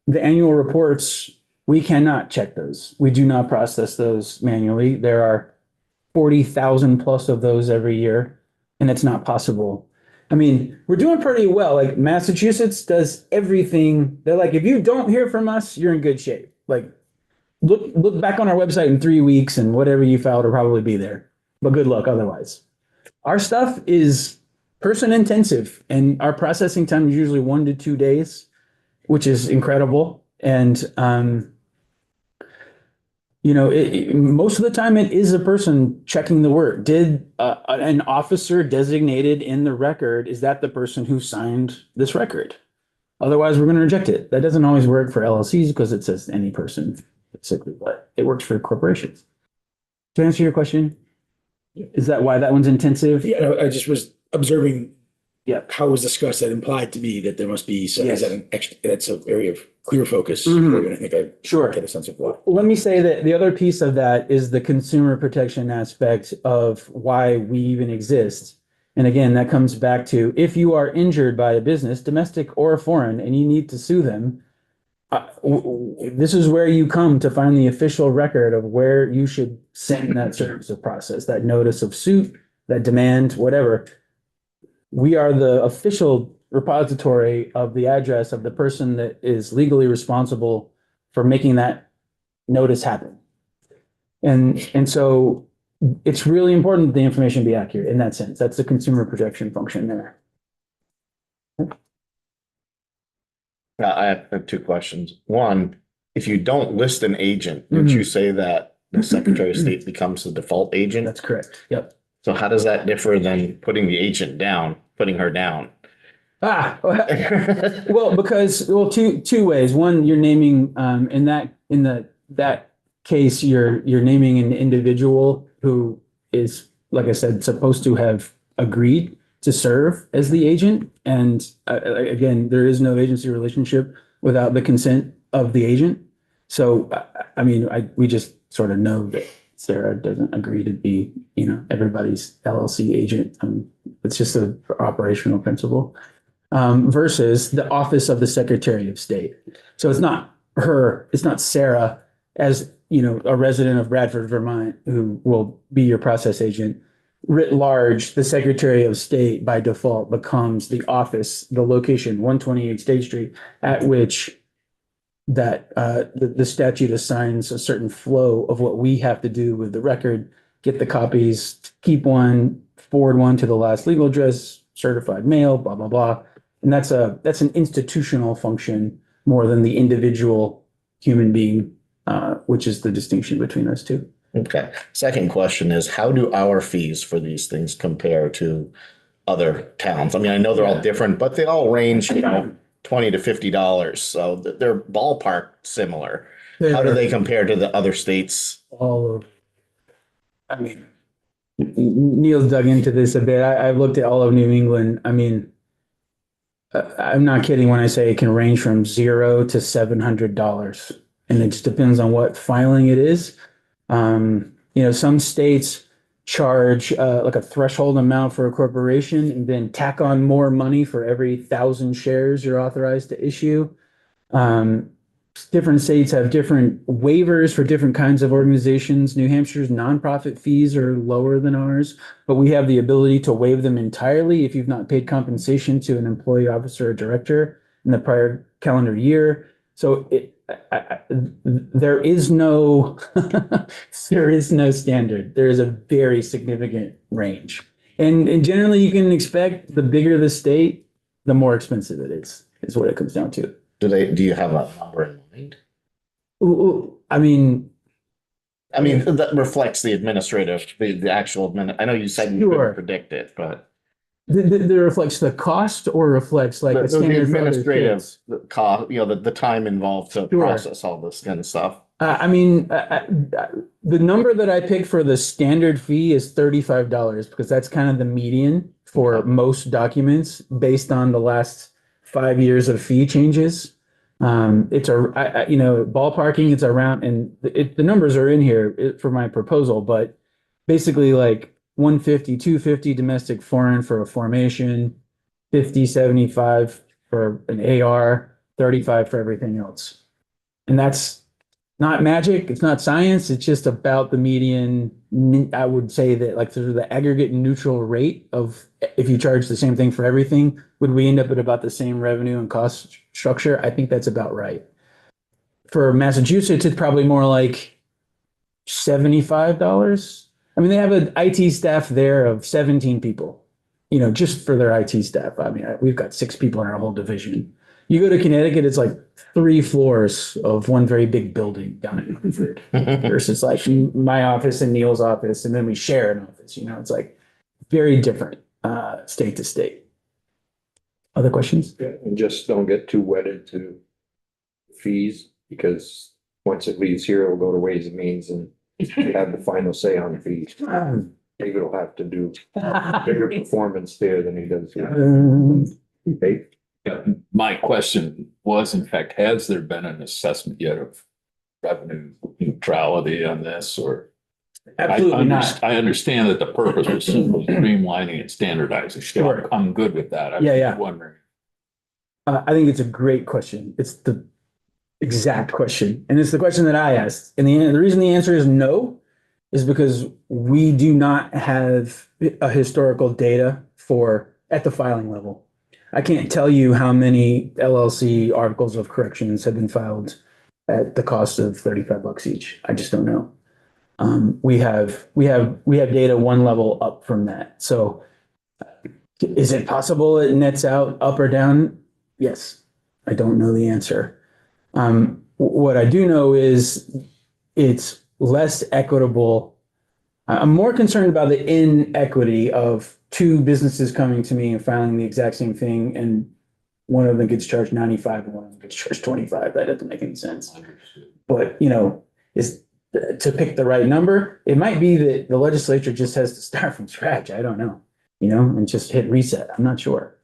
the annual reports, we cannot check those. We do not process those manually. There are 40,000 plus of those every year, and it's not possible. I mean, we're doing pretty well. Like Massachusetts does everything. They're like, if you don't hear from us, you're in good shape. Like, look back on our website in 3 weeks, and whatever you filed will probably be there. But good luck otherwise. Our stuff is person intensive, and our processing time is usually 1 to 2 days, which is incredible. And most of the time it is a person checking the work. Did an officer designated in the record, is that the person who signed this record? Otherwise, we're going to reject it. That doesn't always work for LLCs because it says any person, basically, but it works for corporations. To answer your question, is that why that one's intensive? Yeah, no, I just was observing Yeah. how it was discussed. That implied to me that there must be some, Yes. is that an extra, that's an area of clear focus. Mhm. And I think I Sure. get a sense of what. Let me say that the other piece of that is the consumer protection aspect of why we even exist. And again, that comes back to if you are injured by a business, domestic or foreign, and you need to sue them, this is where you come to find the official record of where you should send that service of process, that notice of suit, that demand, whatever. We are the official repository of the address of the person that is legally responsible for making that notice happen. And so it's really important that the information be accurate in that sense. That's the consumer protection function there. I have 2 questions. One, if you don't list an agent, would you say that the Secretary of State becomes the default agent? That's correct. Yep. So how does that differ than putting the agent down, putting her down? Well, because two ways. One, you're naming in that case, you're naming an individual who is, like I said, supposed to have agreed to serve as the agent. And again, there is no agency relationship without the consent of the agent. So I mean, we just sort of know that Sarah doesn't agree to be, everybody's LLC agent. It's just an operational principle. Versus the office of the Secretary of State. So it's not Sarah as, a resident of Bradford, Vermont, who will be your process agent. Writ large, the Secretary of State by default becomes the office, the location, 128 State Street, at which that the statute assigns a certain flow of what we have to do with the record, get the copies, keep one, forward one to the last legal address, certified mail, blah, blah, blah. And that's an institutional function more than the individual human being, which is the distinction between those two. Okay. Second question is, how do our fees for these things compare to other towns? I mean, I know they're all different, but they all range, $20 to $50. So they're ballpark similar. How do they compare to the other states? Neil's dug into this a bit. I've looked at all of New England. I mean, I'm not kidding when I say it can range from $0 to $700. And it just depends on what filing it is. Some states charge like a threshold amount for a corporation and then tack on more money for every 1,000 shares you're authorized to issue. Different states have different waivers for different kinds of organizations. New Hampshire's nonprofit fees are lower than ours, but we have the ability to waive them entirely if you've not paid compensation to an employee, officer, or director in the prior calendar year. So there is no standard. There is a very significant range. And generally you can expect the bigger the state, the more expensive it is what it comes down to. Do you have a number in mind? I mean, that reflects the actual I know you said you Sure. couldn't predict it, but that reflects the cost or reflects like a the standard for other administrative states? cost, the time involved to Sure. process all this kind of stuff. The number that I picked for the standard fee is $35 because that's kind of the median for most documents based on the last 5 years of fee changes. It's ballparking, it's around, and the numbers are in here for my proposal, but basically like 150, 250 domestic foreign for a formation, 50, 75 for an AR, 35 for everything else. And that's not magic, it's not science, it's just about the median. I would say that like sort of the aggregate neutral rate of if you charge the same thing for everything, would we end up at about the same revenue and cost structure? I think that's about right. For Massachusetts, it's probably more like $75. I mean, they have an IT staff there of 17 people, just for their IT staff. I mean, we've got 6 people in our whole division. You go to Connecticut, it's like 3 floors of one very big building down in Hartford versus like my office and Neil's office, and then we share an office. It's like very different state to state. Other questions? Yeah, and just don't get too wedded to fees, because once it leaves here, it'll go to Ways and Means and you have the final say on fees. David will have to do bigger performance there than he does here. Okay. Yeah, my question was, in fact, has there been an assessment yet of revenue neutrality on this, or? Absolutely not. I understand that the purpose was simply streamlining and standardizing. Sure. I'm good with that. I was Yeah. wondering. I think it's a great question. It's the exact question. And it's the question that I asked. And the reason the answer is no is because we do not have a historical data at the filing level. I can't tell you how many LLC articles of corrections have been filed at the cost of $35 each. I just don't know. We have data one level up from that. So is it possible it nets out up or down? Yes. I don't know the answer. What I do know is it's less equitable. I'm more concerned about the inequity of 2 businesses coming to me and filing the exact same thing, and one of them gets charged 95 and one of them gets charged 25. That doesn't make any sense. But, is to pick the right number. It might be that the legislature just has to start from scratch. I don't know, and just hit reset. I'm not sure.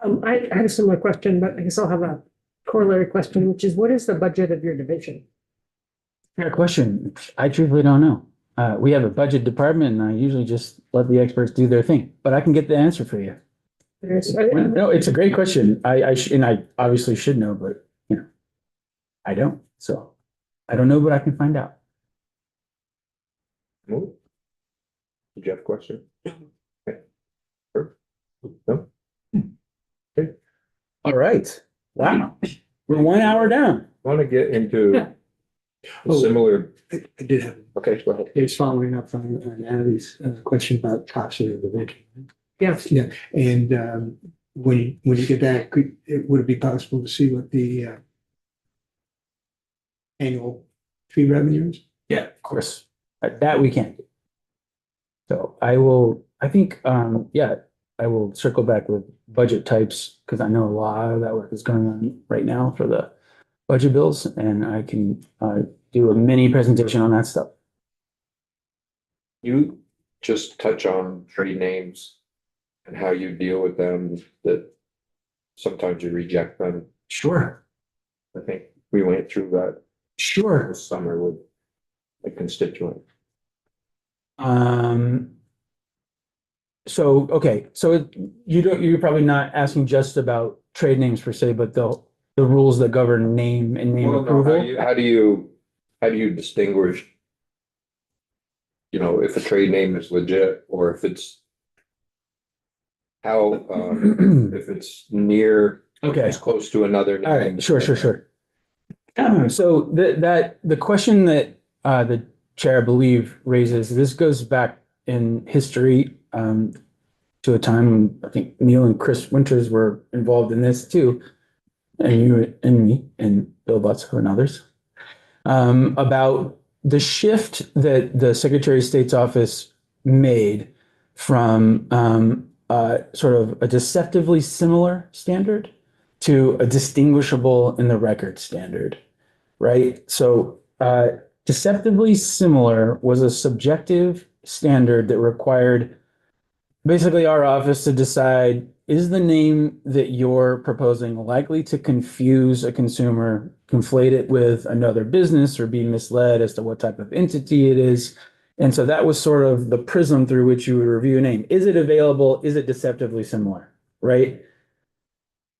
I had a similar question, but I guess I'll have a corollary question, which is what is the budget of your division? Fair question. I truthfully don't know. We have a budget department and I usually just let the experts do their thing, but I can get the answer for you. No, it's a great question. I obviously should know, but I don't. So I don't know, but I can find out. Did you have a question? Okay. Sure. No? All right. Wow. We're 1 hour down. Want to get into a Oh. similar, I did have, okay, go ahead. it's following up on Abby's question about cost of the division. Yes. Yeah, and when you get back, would it be possible to see what the annual fee revenue is? Yeah, of course. That we can. So I think, I will circle back with budget types because I know a lot of that work is going on right now for the budget bills, and I can do a mini presentation on that stuff. You just touch on trade names and how you deal with them, that sometimes you reject them. Sure. I think we went through that Sure. this summer with a constituent. So you're probably not asking just about trade names per se, but the rules that govern name and name Well, no, approval. how do you distinguish, if a trade name is legit or if it's if it's near, Okay. it's close to another name? All right, sure. So the question that the chair, I believe, raises, this goes back in history to a time when I think Neil and Chris Winters were involved in this too, and you and me and Bill Butts and others, about the shift that the Secretary of State's office made from sort of a deceptively similar standard to a distinguishable in the record standard, right? So deceptively similar was a subjective standard that required basically our office to decide, is the name that you're proposing likely to confuse a consumer, conflate it with another business, or be misled as to what type of entity it is? And so that was sort of the prism through which you would review a name. Is it available? Is it deceptively similar? Right?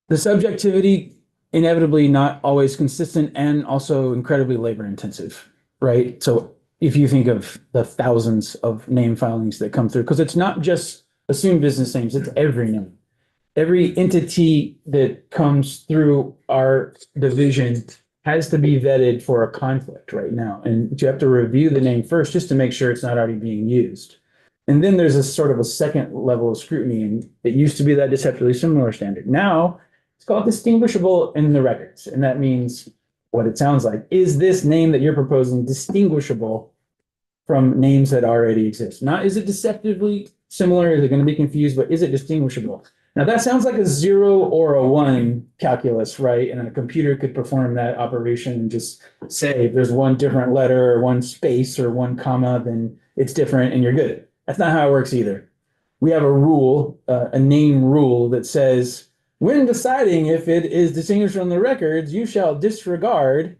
The subjectivity, inevitably not always consistent and also incredibly labor intensive, right? So if you think of the thousands of name filings that come through, because it's not just assumed business names, it's every name. Every entity that comes through our division has to be vetted for a conflict right now. And you have to review the name first just to make sure it's not already being used. And then there's a sort of a second level of scrutiny, and it used to be that deceptively similar standard. Now it's called distinguishable in the records. And that means what it sounds like. Is this name that you're proposing distinguishable from names that already exist? Not is it deceptively similar? Is it going to be confused? But is it distinguishable? Now that sounds like a 0 or a 1 calculus, right? And a computer could perform that operation and just say if there's one different letter or one space or one comma, then it's different and you're good. That's not how it works either. We have a rule, a name rule that says, when deciding if it is distinguished from the records, you shall disregard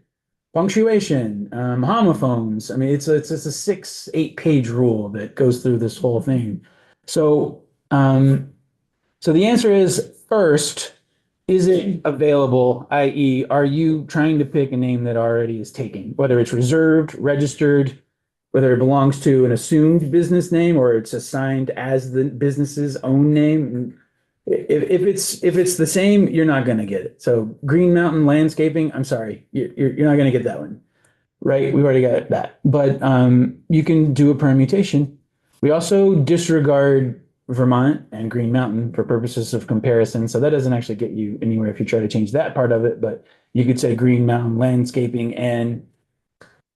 punctuation, homophones. I mean, it's a 6-8 page rule that goes through this whole thing. So, so the answer is, first, is it available? I.e., are you trying to pick a name that already is taken, whether it's reserved, registered, whether it belongs to an assumed business name or it's assigned as the business's own name? If it's the same, you're not going to get it. So Green Mountain Landscaping, I'm sorry, you're not going to get that one, right? We've already got that. But you can do a permutation. We also disregard Vermont and Green Mountain for purposes of comparison. So that doesn't actually get you anywhere if you try to change that part of it. But you could say Green Mountain Landscaping and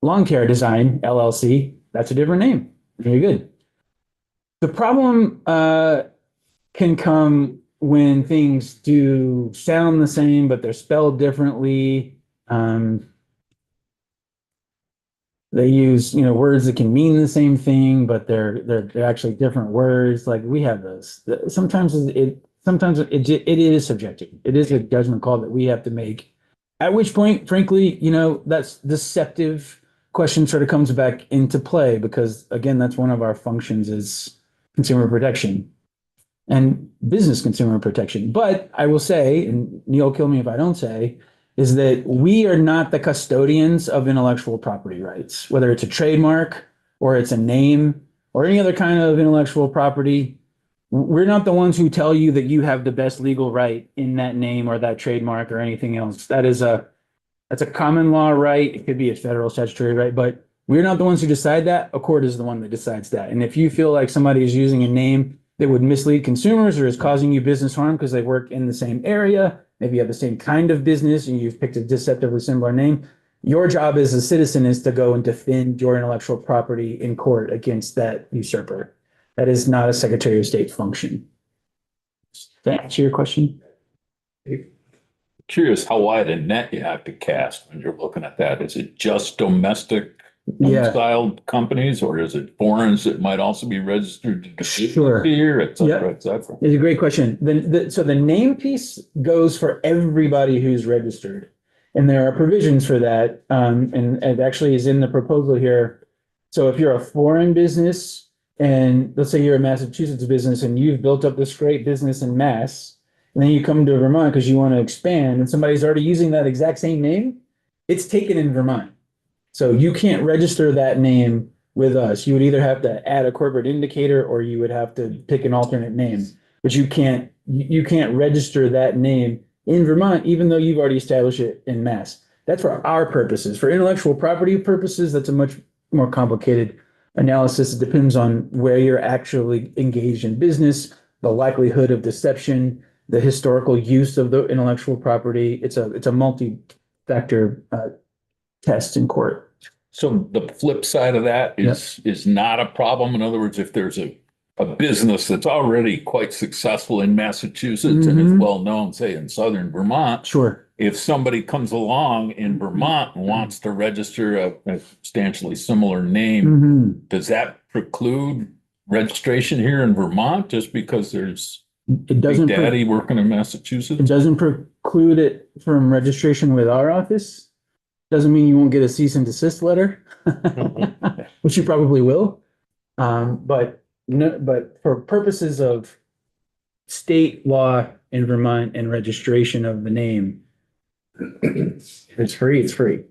Lawn Care Design, LLC. That's a different name. Very good. The problem can come when things do sound the same, but they're spelled differently. They use, words that can mean the same thing, but they're actually different words. Like we have those. Sometimes it is subjective. It is a judgment call that we have to make. At which point, frankly, that's deceptive question sort of comes back into play because again, that's one of our functions is consumer protection and business consumer protection. But I will say, and Neil kill me if I don't say, is that we are not the custodians of intellectual property rights, whether it's a trademark or it's a name or any other kind of intellectual property. We're not the ones who tell you that you have the best legal right in that name or that trademark or anything else. That's a common law right. It could be a federal statutory right, but we're not the ones who decide that. A court is the one that decides that. And if you feel like somebody is using a name that would mislead consumers or is causing you business harm because they work in the same area, maybe you have the same kind of business and you've picked a deceptively similar name, your job as a citizen is to go and defend your intellectual property in court against that usurper. That is not a Secretary of State function. Does that answer your question? Curious how wide a net you have to cast when you're looking at that. Is it just domestic styled companies or is it foreigners that might also be registered Sure. here, et cetera, et cetera? It's a great question. So the name piece goes for everybody who's registered. And there are provisions for that. And it actually is in the proposal here. So if you're a foreign business and let's say you're a Massachusetts business and you've built up this great business in Mass, and then you come to Vermont because you want to expand and somebody's already using that exact same name, it's taken in Vermont. So you can't register that name with us. You would either have to add a corporate indicator or you would have to pick an alternate name. But you can't register that name in Vermont, even though you've already established it in Mass. That's for our purposes. For intellectual property purposes, that's a much more complicated analysis. It depends on where you're actually engaged in business, the likelihood of deception, the historical use of the intellectual property. It's a multi-factor test in court. So the flip side of that is not a problem. In other words, if there's a business that's already quite successful in Massachusetts and is well known, say in southern Vermont. Sure. If somebody comes along in Vermont and wants to register a substantially similar name, does that preclude registration here in Vermont just because there's It Big doesn't, Daddy working in it Massachusetts? doesn't preclude it from registration with our office. Doesn't mean you won't get a cease and desist letter, which you probably will. But no, but for purposes of state law in Vermont and registration of the name, if it's free, it's free.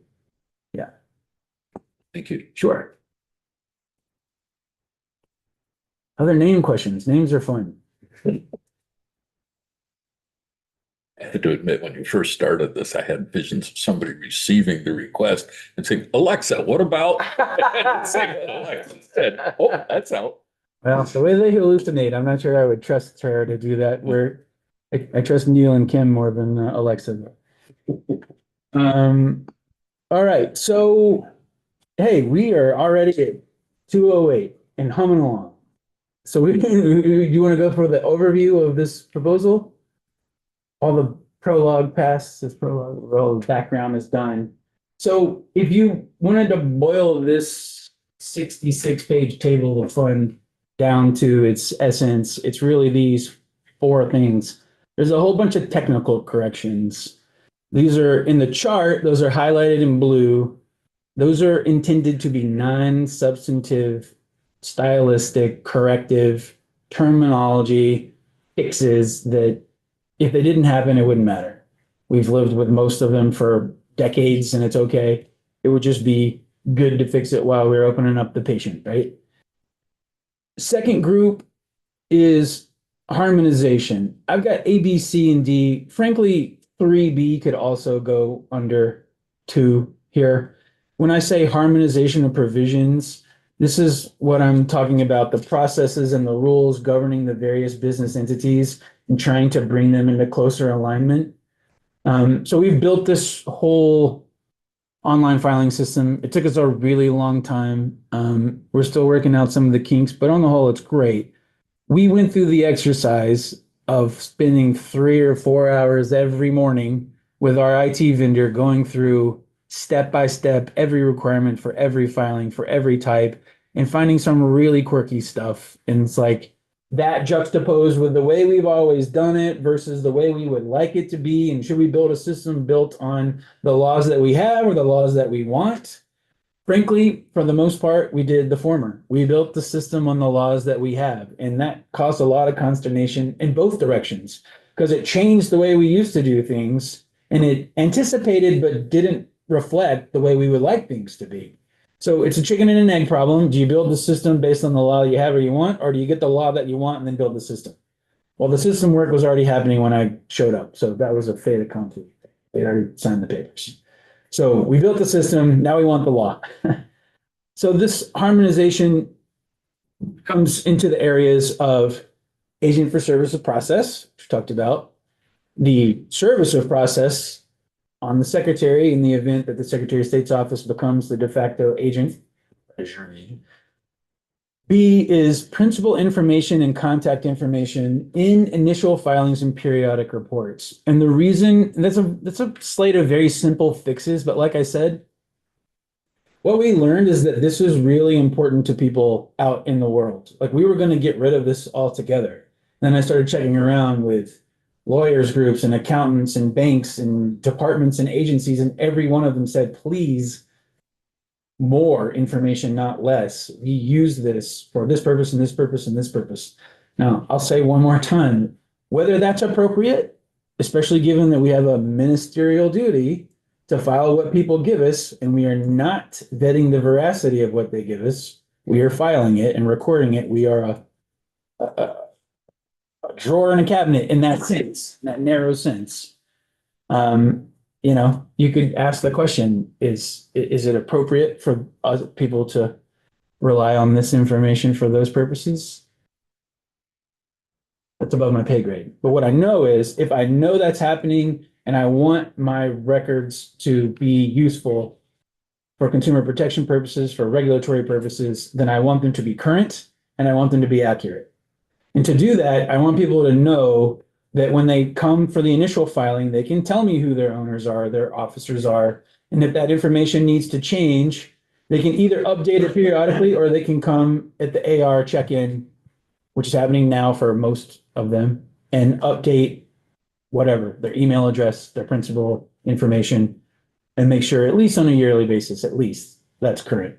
Thank you. Sure. Other name questions? Names are fun. I had to admit, when you first started this, I had visions of somebody receiving the request and saying, Alexa, what about? And saying, Alexa said, oh, that's out. Well, the way they hallucinate, I'm not sure I would trust her to do that. Where I trust Neil and Kim more than Alexa. All right, so hey, we are already at 2:08 and humming along. So you want to go for the overview of this proposal? All the prologue passed, this prologue, all the background is done. So if you wanted to boil this 66-page table of fun down to its essence, it's really these four things. There's a whole bunch of technical corrections. These are in the chart, those are highlighted in blue. Those are intended to be non-substantive, stylistic, corrective terminology fixes that if they didn't happen, it wouldn't matter. We've lived with most of them for decades and it's okay. It would just be good to fix it while we're opening up the patient, right? Second group is harmonization. I've got A, B, C, and D. Frankly, 3B could also go under 2 here. When I say harmonization of provisions, this is what I'm talking about, the processes and the rules governing the various business entities and trying to bring them into closer alignment. So we've built this whole online filing system. It took us a really long time. We're still working out some of the kinks, but on the whole, it's great. We went through the exercise of spending 3 or 4 hours every morning with our IT vendor going through step by step every requirement for every filing, for every type, and finding some really quirky stuff. And it's like that juxtaposed with the way we've always done it versus the way we would like it to be. And should we build a system built on the laws that we have or the laws that we want? Frankly, for the most part, we did the former. We built the system on the laws that we have. And that caused a lot of consternation in both directions because it changed the way we used to do things and it anticipated but didn't reflect the way we would like things to be. So it's a chicken and an egg problem. Do you build the system based on the law you have or you want, or do you get the law that you want and then build the system? Well, the system work was already happening when I showed up. So that was a fait accompli. They already signed the papers. So we built the system. Now we want the law. So this harmonization comes into the areas of agent for service of process, which we talked about, the service of process on the secretary in the event that the Secretary of State's office becomes the de facto agent. B is principal information and contact information in initial filings and periodic reports. And the reason, and that's a slate of very simple fixes, but like I said, what we learned is that this is really important to people out in the world. Like we were going to get rid of this altogether. Then I started checking around with lawyers groups and accountants and banks and departments and agencies, and every one of them said, please, more information, not less. We use this for this purpose and this purpose and this purpose. Now, I'll say one more time, whether that's appropriate, especially given that we have a ministerial duty to file what people give us, and we are not vetting the veracity of what they give us. We are filing it and recording it. We are a drawer in a cabinet in that sense, in that narrow sense. You know, you could ask the question, is it appropriate for other people to rely on this information for those purposes? That's above my pay grade. But what I know is if I know that's happening and I want my records to be useful for consumer protection purposes, for regulatory purposes, then I want them to be current and I want them to be accurate. And to do that, I want people to know that when they come for the initial filing, they can tell me who their owners are, their officers are, and if that information needs to change, They can either update it periodically or they can come at the AR check-in, which is happening now for most of them, and update whatever, their email address, their principal information, and make sure at least on a yearly basis, at least that's current.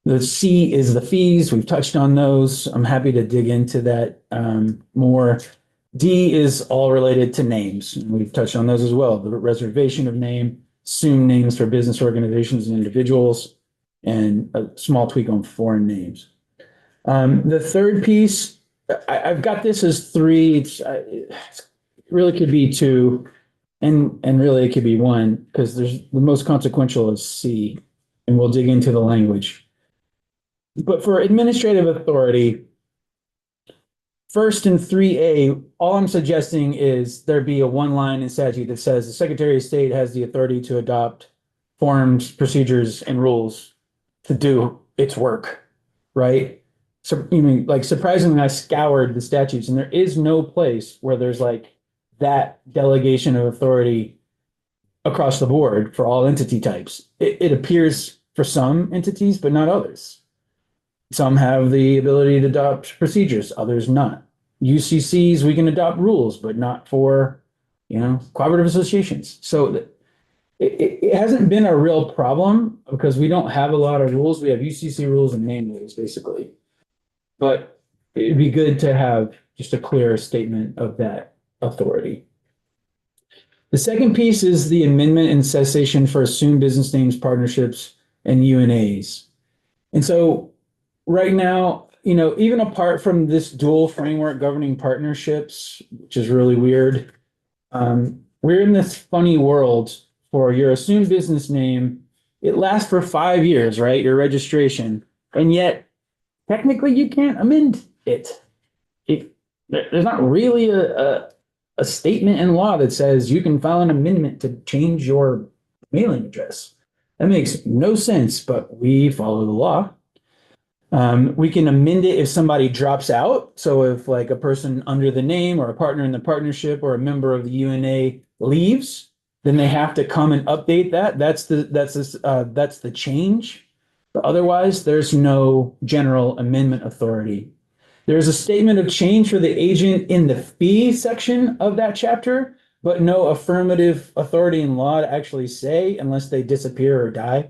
The C is the fees. We've touched on those. I'm happy to dig into that more. D is all related to names. We've touched on those as well. The reservation of name, assumed names for business organizations and individuals, and a small tweak on foreign names. The third piece, I've got this as 3. It really could be 2, and really it could be 1, because there's the most consequential is C, and we'll dig into the language. But for administrative authority, first in 3A, all I'm suggesting is there be a 1 line in statute that says the Secretary of State has the authority to adopt forms, procedures, and rules to do its work, right? So, like surprisingly, I scoured the statutes and there is no place where there's like that delegation of authority across the board for all entity types. It appears for some entities, but not others. Some have the ability to adopt procedures, others not. UCCs, we can adopt rules, but not for, cooperative associations. So it hasn't been a real problem because we don't have a lot of rules. We have UCC rules and name rules, basically. But it'd be good to have just a clear statement of that authority. The second piece is the amendment and cessation for assumed business names, partnerships, and UNAs. And so right now, even apart from this dual framework governing partnerships, which is really weird, we're in this funny world for your assumed business name. It lasts for 5 years, right? Your registration. And yet, technically, you can't amend it. There's not really a statement in law that says you can file an amendment to change your mailing address. That makes no sense, but we follow the law. We can amend it if somebody drops out. So if like a person under the name or a partner in the partnership or a member of the UNA leaves, then they have to come and update that. That's the change. But otherwise, there's no general amendment authority. There's a statement of change for the agent in the fee section of that chapter, but no affirmative authority in law to actually say, unless they disappear or die,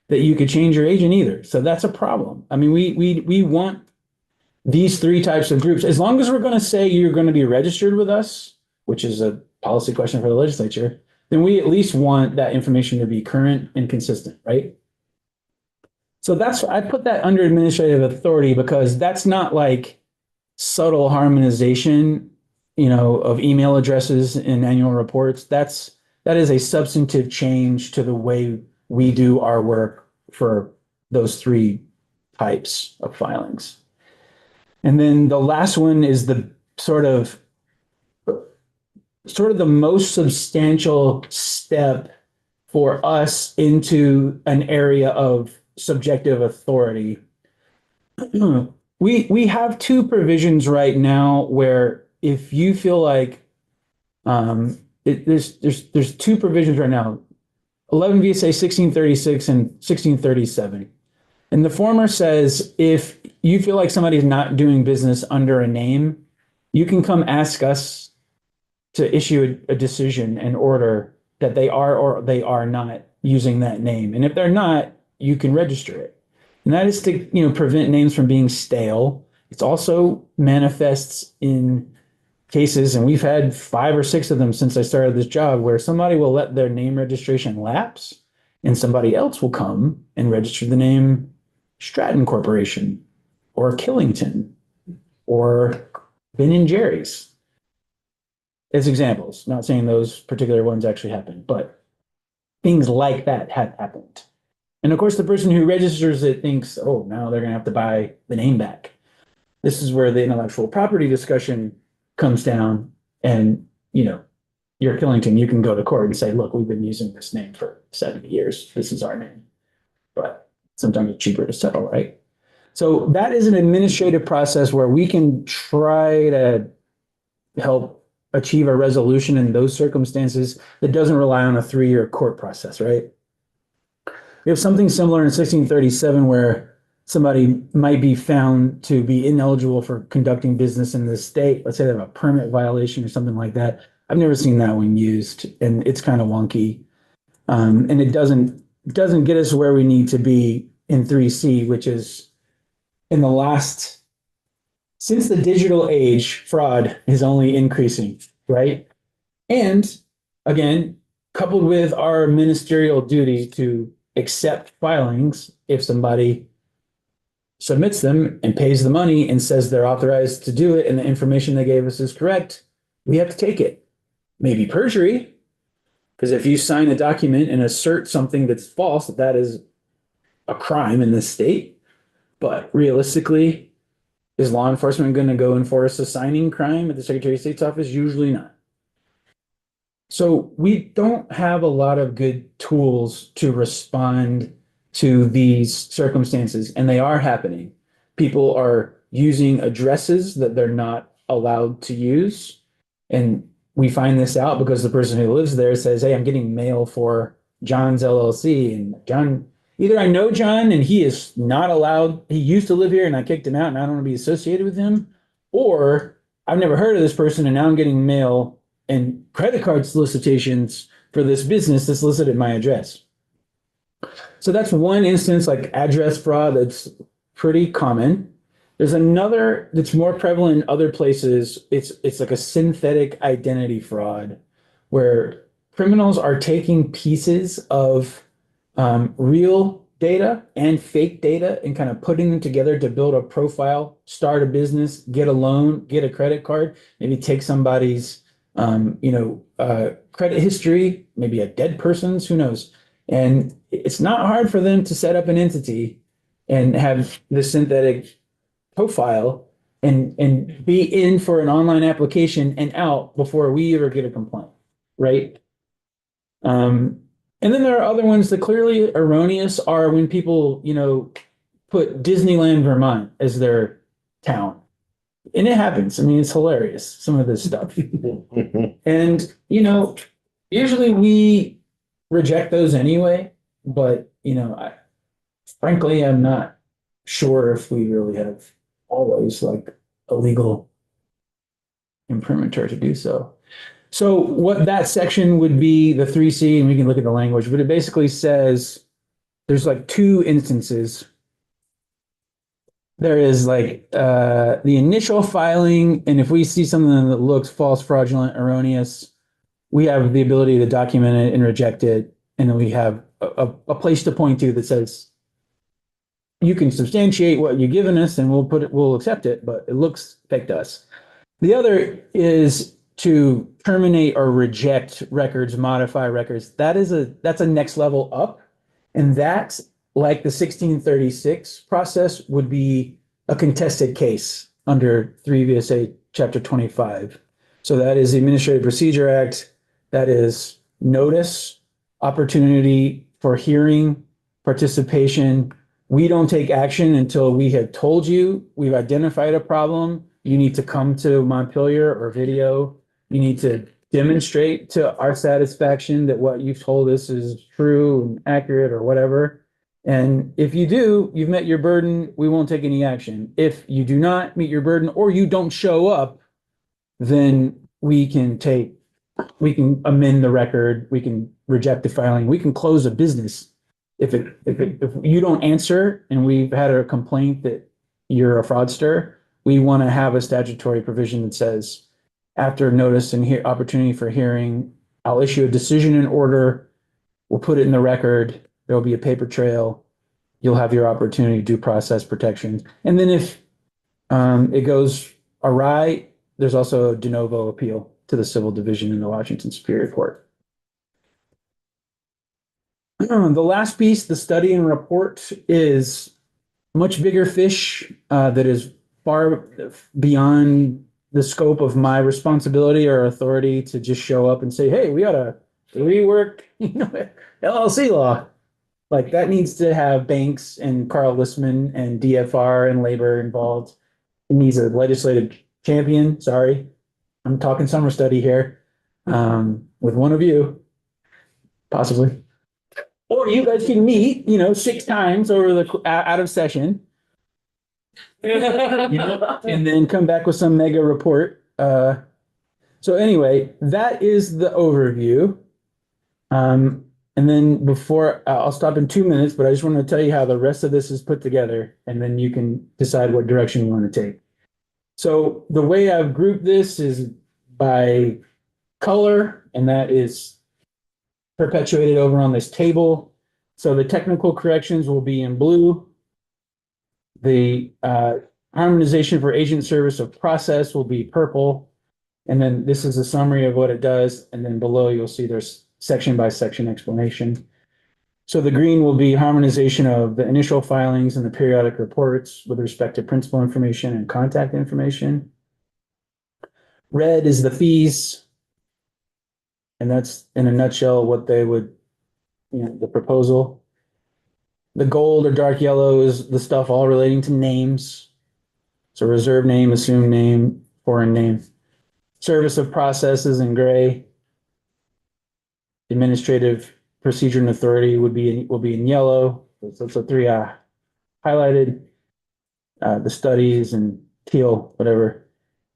that you could change your agent either. So that's a problem. I mean, we want these 3 types of groups. As long as we're going to say you're going to be registered with us, which is a policy question for the legislature, then we at least want that information to be current and consistent, right? So I put that under administrative authority because that's not like subtle harmonization, of email addresses in annual reports. That is a substantive change to the way we do our work for those 3 types of filings. And then the last one is the sort of the most substantial step for us into an area of subjective authority. We have 2 provisions right now where if you feel like there's 2 provisions right now, 11 VSA 1636 and 1637. And the former says if you feel like somebody's not doing business under a name, you can come ask us to issue a decision and order that they are or they are not using that name. And if they're not, you can register it. And that is to prevent names from being stale. It's also manifests in cases, and we've had 5 or 6 of them since I started this job, where somebody will let their name registration lapse and somebody else will come and register the name Stratton Corporation or Killington or Ben & Jerry's as examples. Not saying those particular ones actually happened, but things like that have happened. And of course, the person who registers it thinks, oh, now they're going to have to buy the name back. This is where the intellectual property discussion comes down, and you're Killington, you can go to court and say, look, we've been using this name for 70 years. This is our name. But sometimes it's cheaper to settle, right? So that is an administrative process where we can try to help achieve a resolution in those circumstances that doesn't rely on a 3-year court process, right? We have something similar in 1637 where somebody might be found to be ineligible for conducting business in this state. Let's say they have a permit violation or something like that. I've never seen that one used, and it's kind of wonky. And it doesn't get us where we need to be in 3C, which is in the last, since the digital age, fraud is only increasing, right? And again, coupled with our ministerial duty to accept filings, if somebody submits them and pays the money and says they're authorized to do it and the information they gave us is correct, we have to take it. Maybe perjury, because if you sign a document and assert something that's false, that is a crime in this state. But realistically, is law enforcement going to go enforce a signing crime at the Secretary of State's office? Usually not. So we don't have a lot of good tools to respond to these circumstances, and they are happening. People are using addresses that they're not allowed to use. And we find this out because the person who lives there says, hey, I'm getting mail for John's LLC. And John, either I know John and he is not allowed, he used to live here and I kicked him out and I don't want to be associated with him, or I've never heard of this person and now I'm getting mail and credit card solicitations for this business that solicited my address. So that's one instance, like address fraud, that's pretty common. There's another that's more prevalent in other places. It's like a synthetic identity fraud where criminals are taking pieces of real data and fake data and kind of putting them together to build a profile, start a business, get a loan, get a credit card, maybe take somebody's credit history, maybe a dead person's, who knows. And it's not hard for them to set up an entity and have the synthetic profile and be in for an online application and out before we ever get a complaint, right? And then there are other ones that clearly erroneous are when people, put Disneyland, Vermont as their town. And it happens. I mean, it's hilarious, some of this stuff. And, usually we reject those anyway, but, frankly, I'm not sure if we really have always like a legal imprimatur to do so. So what that section would be, the 3C, and we can look at the language, but it basically says there's like two instances. There is like the initial filing, and if we see something that looks false, fraudulent, erroneous, we have the ability to document it and reject it. And then we have a place to point to that says, you can substantiate what you've given us and we'll accept it, but it looks fake to us. The other is to terminate or reject records, modify records. That's a next level up. And that's like the 1636 process would be a contested case under 3 VSA chapter 25. So that is the Administrative Procedure Act. That is notice, opportunity for hearing, participation. We don't take action until we have told you we've identified a problem. You need to come to Montpelier or video. You need to demonstrate to our satisfaction that what you've told us is true and accurate or whatever. And if you do, you've met your burden, we won't take any action. If you do not meet your burden or you don't show up, then we can amend the record, we can reject the filing, we can close a business. If you don't answer and we've had a complaint that you're a fraudster, we want to have a statutory provision that says, after notice and opportunity for hearing, I'll issue a decision in order. We'll put it in the record. There'll be a paper trail. You'll have your opportunity to due process protection. And then if it goes awry, there's also a de novo appeal to the civil division in the Washington Superior Court. The last piece, the study and report, is much bigger fish that is far beyond the scope of my responsibility or authority to just show up and say, hey, we got a rework LLC law. Like that needs to have banks and Carl Listman and DFR and labor involved. It needs a legislative champion. Sorry, I'm talking summer study here with one of you, possibly. Or you guys can meet, 6 times over the, out of session. And then come back with some mega report. So anyway, that is the overview. And then before, I'll stop in 2 minutes, but I just want to tell you how the rest of this is put together, and then you can decide what direction you want to take. So the way I've grouped this is by color, and that is perpetuated over on this table. So the technical corrections will be in blue. The harmonization for agent service of process will be purple. And then this is a summary of what it does. And then below you'll see there's section by section explanation. So the green will be harmonization of the initial filings and the periodic reports with respect to principal information and contact information. Red is the fees. And that's in a nutshell what they would, the proposal. The gold or dark yellow is the stuff all relating to names. So reserved name, assumed name, foreign name. Service of processes in gray. Administrative procedure and authority will be in yellow. So it's a 3 highlighted. The studies and teal, whatever.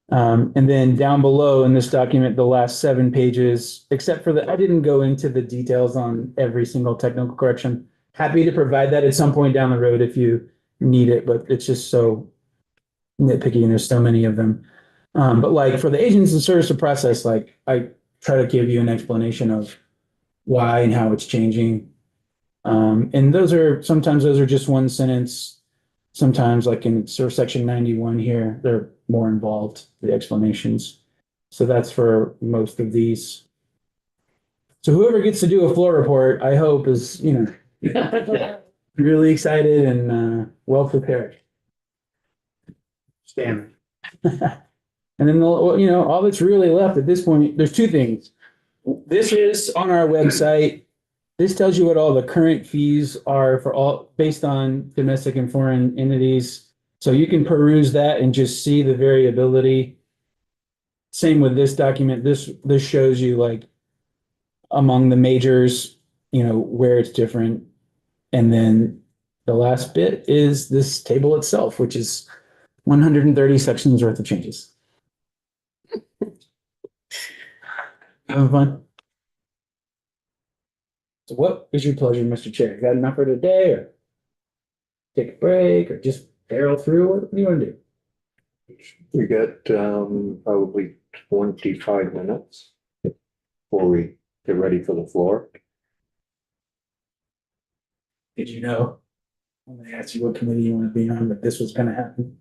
And then down below in this document, the last 7 pages, except for I didn't go into the details on every single technical correction. Happy to provide that at some point down the road if you need it, but it's just so nitpicky and there's so many of them. But like for the agents and service of process, like I try to give you an explanation of why and how it's changing. And sometimes those are just 1 sentence. Sometimes like in sort of section 91 here, they're more involved, the explanations. So that's for most of these. So whoever gets to do a floor report, I hope is, really excited and well prepared. Stand. And then, all that's really left at this point, there's 2 things. This is on our website. This tells you what all the current fees are for all based on domestic and foreign entities. So you can peruse that and just see the variability. Same with this document. This shows you like among the majors, where it's different. And then the last bit is this table itself, which is 130 sections worth of changes. Having fun? So what is your pleasure, Mr. Chair? You got enough for today, or take a break, or just barrel through? What do you want to do? We got probably 25 minutes before we get ready for the floor. Did you know when they asked you what committee you want to be on, that this was going to happen?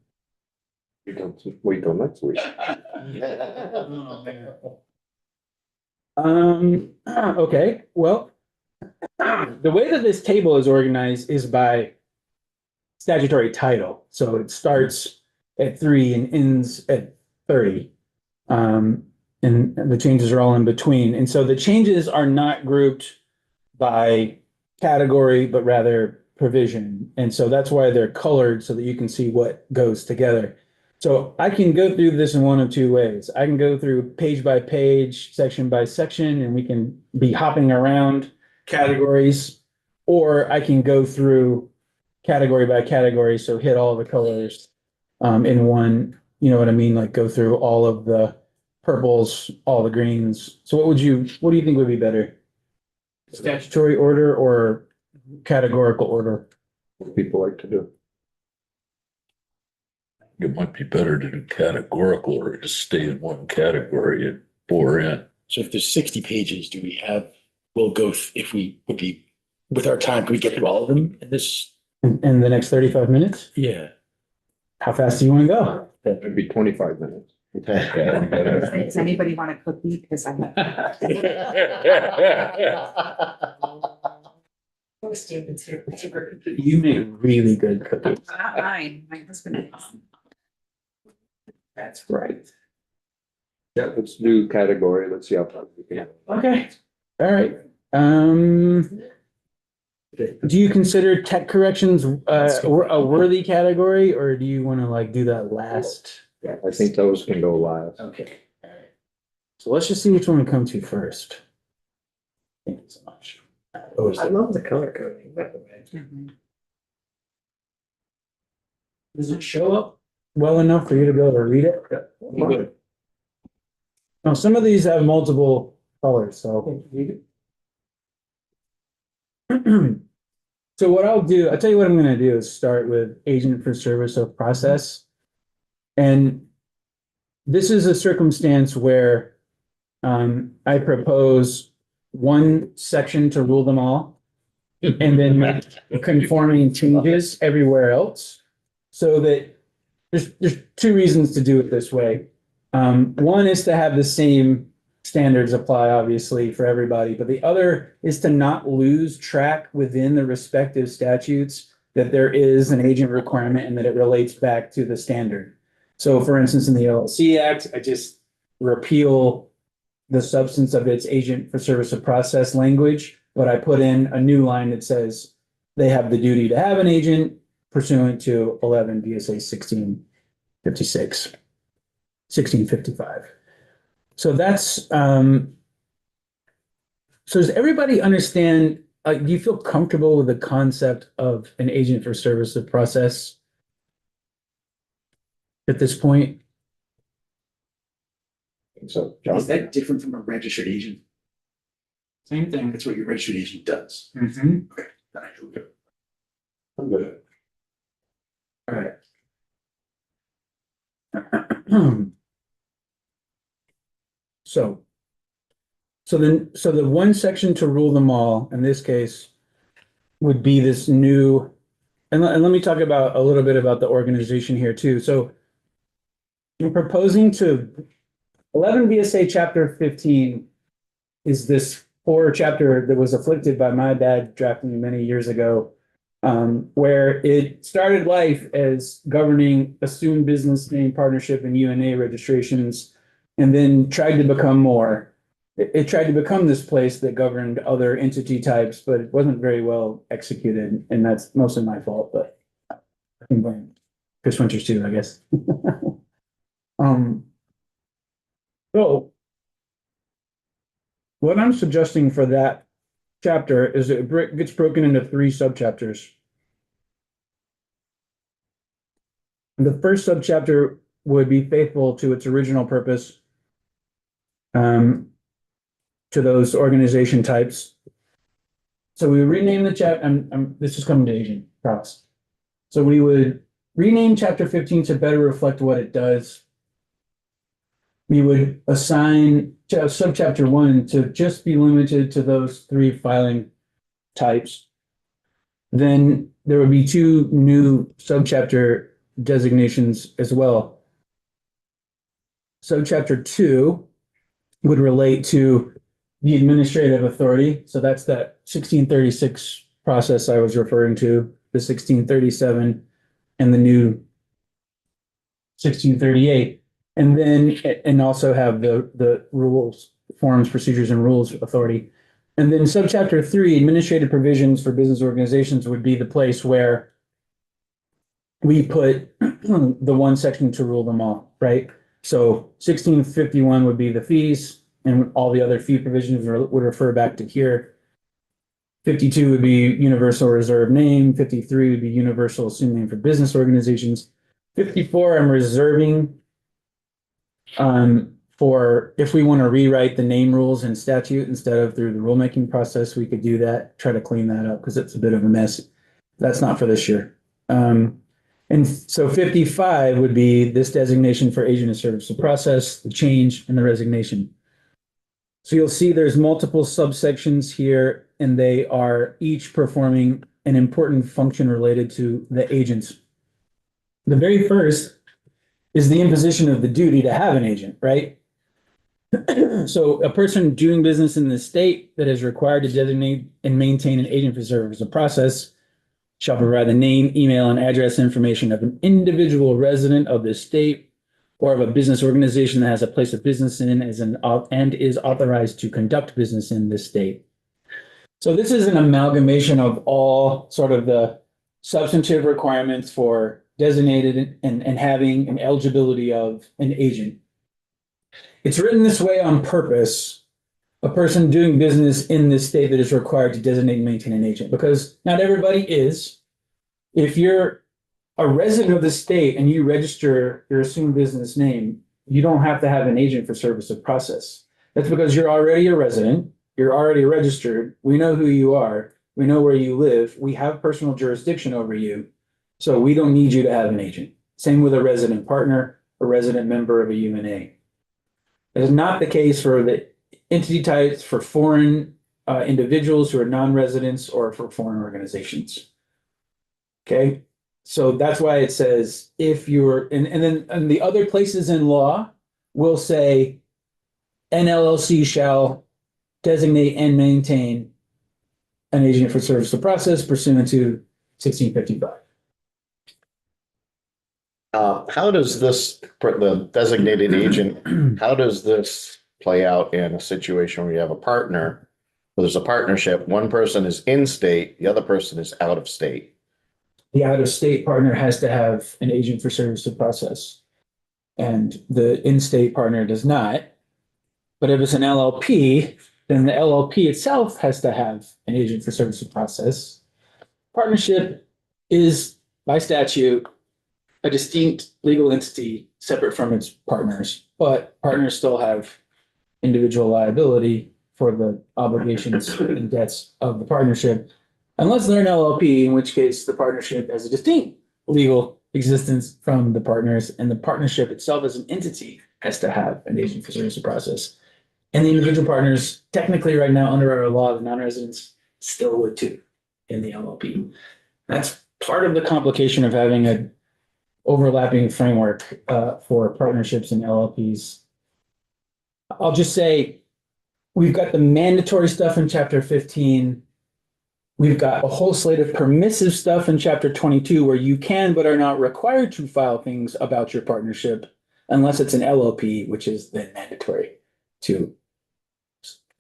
You don't wait till next week. Okay, well, the way that this table is organized is by statutory title. So it starts at 3 and ends at 30. And the changes are all in between. And so the changes are not grouped by category, but rather provision. And so that's why they're colored so that you can see what goes together. So I can go through this in 1 of 2 ways. I can go through page by page, section by section, and we can be hopping around categories, or I can go through category by category. So hit all the colors in one, you know what I mean? Like go through all of the purples, all the greens. So what do you think would be better? Statutory order or categorical order? What people like to do. It might be better to do categorical or just stay in one category and bore in. So if there's 60 pages, we'll go, if we would be, with our time, can we get through all of them in this? In the next 35 minutes? Yeah. How fast do you want to go? It'd be 25 minutes. Does anybody want a cookie? Because I'm. You make really good cookies. Not mine, my husband. That's right. Yeah, let's do category. Let's see how far we can. Okay, all right. Do you consider tech corrections a worthy category, or do you want to like do that last? Yeah, I think those can go last. Okay, all right. So let's just see which one we come to first. Thank you so much. Always- I love the color coding, by the way. Does it show up well enough for you to be able to read it? Good. Now, some of these have multiple colors, so. So what I'll do, I'll tell you what I'm gonna do is start with agent for service of process. And this is a circumstance where I propose one section to rule them all and then make conforming changes everywhere else. So that there's two reasons to do it this way. One is to have the same standards apply, obviously, for everybody, but the other is to not lose track within the respective statutes that there is an agent requirement and that it relates back to the standard. So for instance, in the LLC Act, I just repeal the substance of its agent for service of process language, but I put in a new line that says they have the duty to have an agent pursuant to 11 VSA 1656, 1655. So that's, so does everybody understand, do you feel comfortable with the concept of an agent for service of process at this point? So, John? Is that different from a registered agent? Same thing. That's what your registered agent does. Mhm. Okay. All right, here we go. I'm good. All right. So the one section to rule them all, in this case, would be this new, and let me talk about a little bit about the organization here too. So I'm proposing to 11 VSA chapter 15 is this horror chapter that was afflicted by my dad drafting many years ago, where it started life as governing assumed business name, partnership, and UNA registrations, and then tried to become more. It tried to become this place that governed other entity types, but it wasn't very well executed, and that's mostly my fault, but I can blame Chris Winters too, I guess. So what I'm suggesting for that chapter is it gets broken into 3 subchapters. The first subchapter would be faithful to its original purpose, to those organization types. So we rename the this is coming to Asian props. So we would rename chapter 15 to better reflect what it does. We would assign subchapter 1 to just be limited to those 3 filing types. Then there would be 2 new subchapter designations as well. Subchapter 2 would relate to the administrative authority. So that's that 1636 process I was referring to, the 1637 and the new 1638. And then, and also have the rules, forms, procedures, and rules authority. And then subchapter 3, administrative provisions for business organizations, would be the place where we put the one section to rule them all, right? So 1651 would be the fees, and all the other fee provisions would refer back to here. 52 would be universal reserve name. 53 would be universal assumed name for business organizations. 54, I'm reserving for if we want to rewrite the name rules in statute instead of through the rulemaking process, we could do that, try to clean that up because it's a bit of a mess. That's not for this year. And so 55 would be this designation for agent of service of process, the change, and the resignation. So you'll see there's multiple subsections here, and they are each performing an important function related to the agents. The very first is the imposition of the duty to have an agent, right? So a person doing business in the state that is required to designate and maintain an agent for service of process shall provide the name, email, and address information of an individual resident of the state or of a business organization that has a place of business in and is authorized to conduct business in this state. So this is an amalgamation of all sort of the substantive requirements for designated and having an eligibility of an agent. It's written this way on purpose. a person doing business in this state that is required to designate and maintain an agent, because not everybody is. If you're a resident of the state and you register your assumed business name, you don't have to have an agent for service of process. That's because you're already a resident, you're already registered, we know who you are, we know where you live, we have personal jurisdiction over you, so we don't need you to have an agent. Same with a resident partner, a resident member of a UNA. That is not the case for the entity types for foreign individuals who are non-residents or for foreign organizations. Okay, so that's why it says if you're, and then and the other places in law will say an LLC shall designate and maintain an agent for service of process pursuant to 1655. How does this, the designated agent, how does this play out in a situation where you have a partner? Well, there's a partnership, one person is in state, the other person is out of state. The out-of-state partner has to have an agent for service of process, and the in-state partner does not. But if it's an LLP, then the LLP itself has to have an agent for service of process. Partnership is, by statute, a distinct legal entity separate from its partners, but partners still have individual liability for the obligations and debts of the partnership, unless they're an LLP, in which case the partnership has a distinct legal existence from the partners, and the partnership itself as an entity has to have an agent for service of process. And the individual partners, technically right now under our law, the non-residents still would too in the LLP. That's part of the complication of having a overlapping framework for partnerships and LLPs. I'll just say, we've got the mandatory stuff in chapter 15. We've got a whole slate of permissive stuff in chapter 22 where you can but are not required to file things about your partnership unless it's an LLP, which is then mandatory to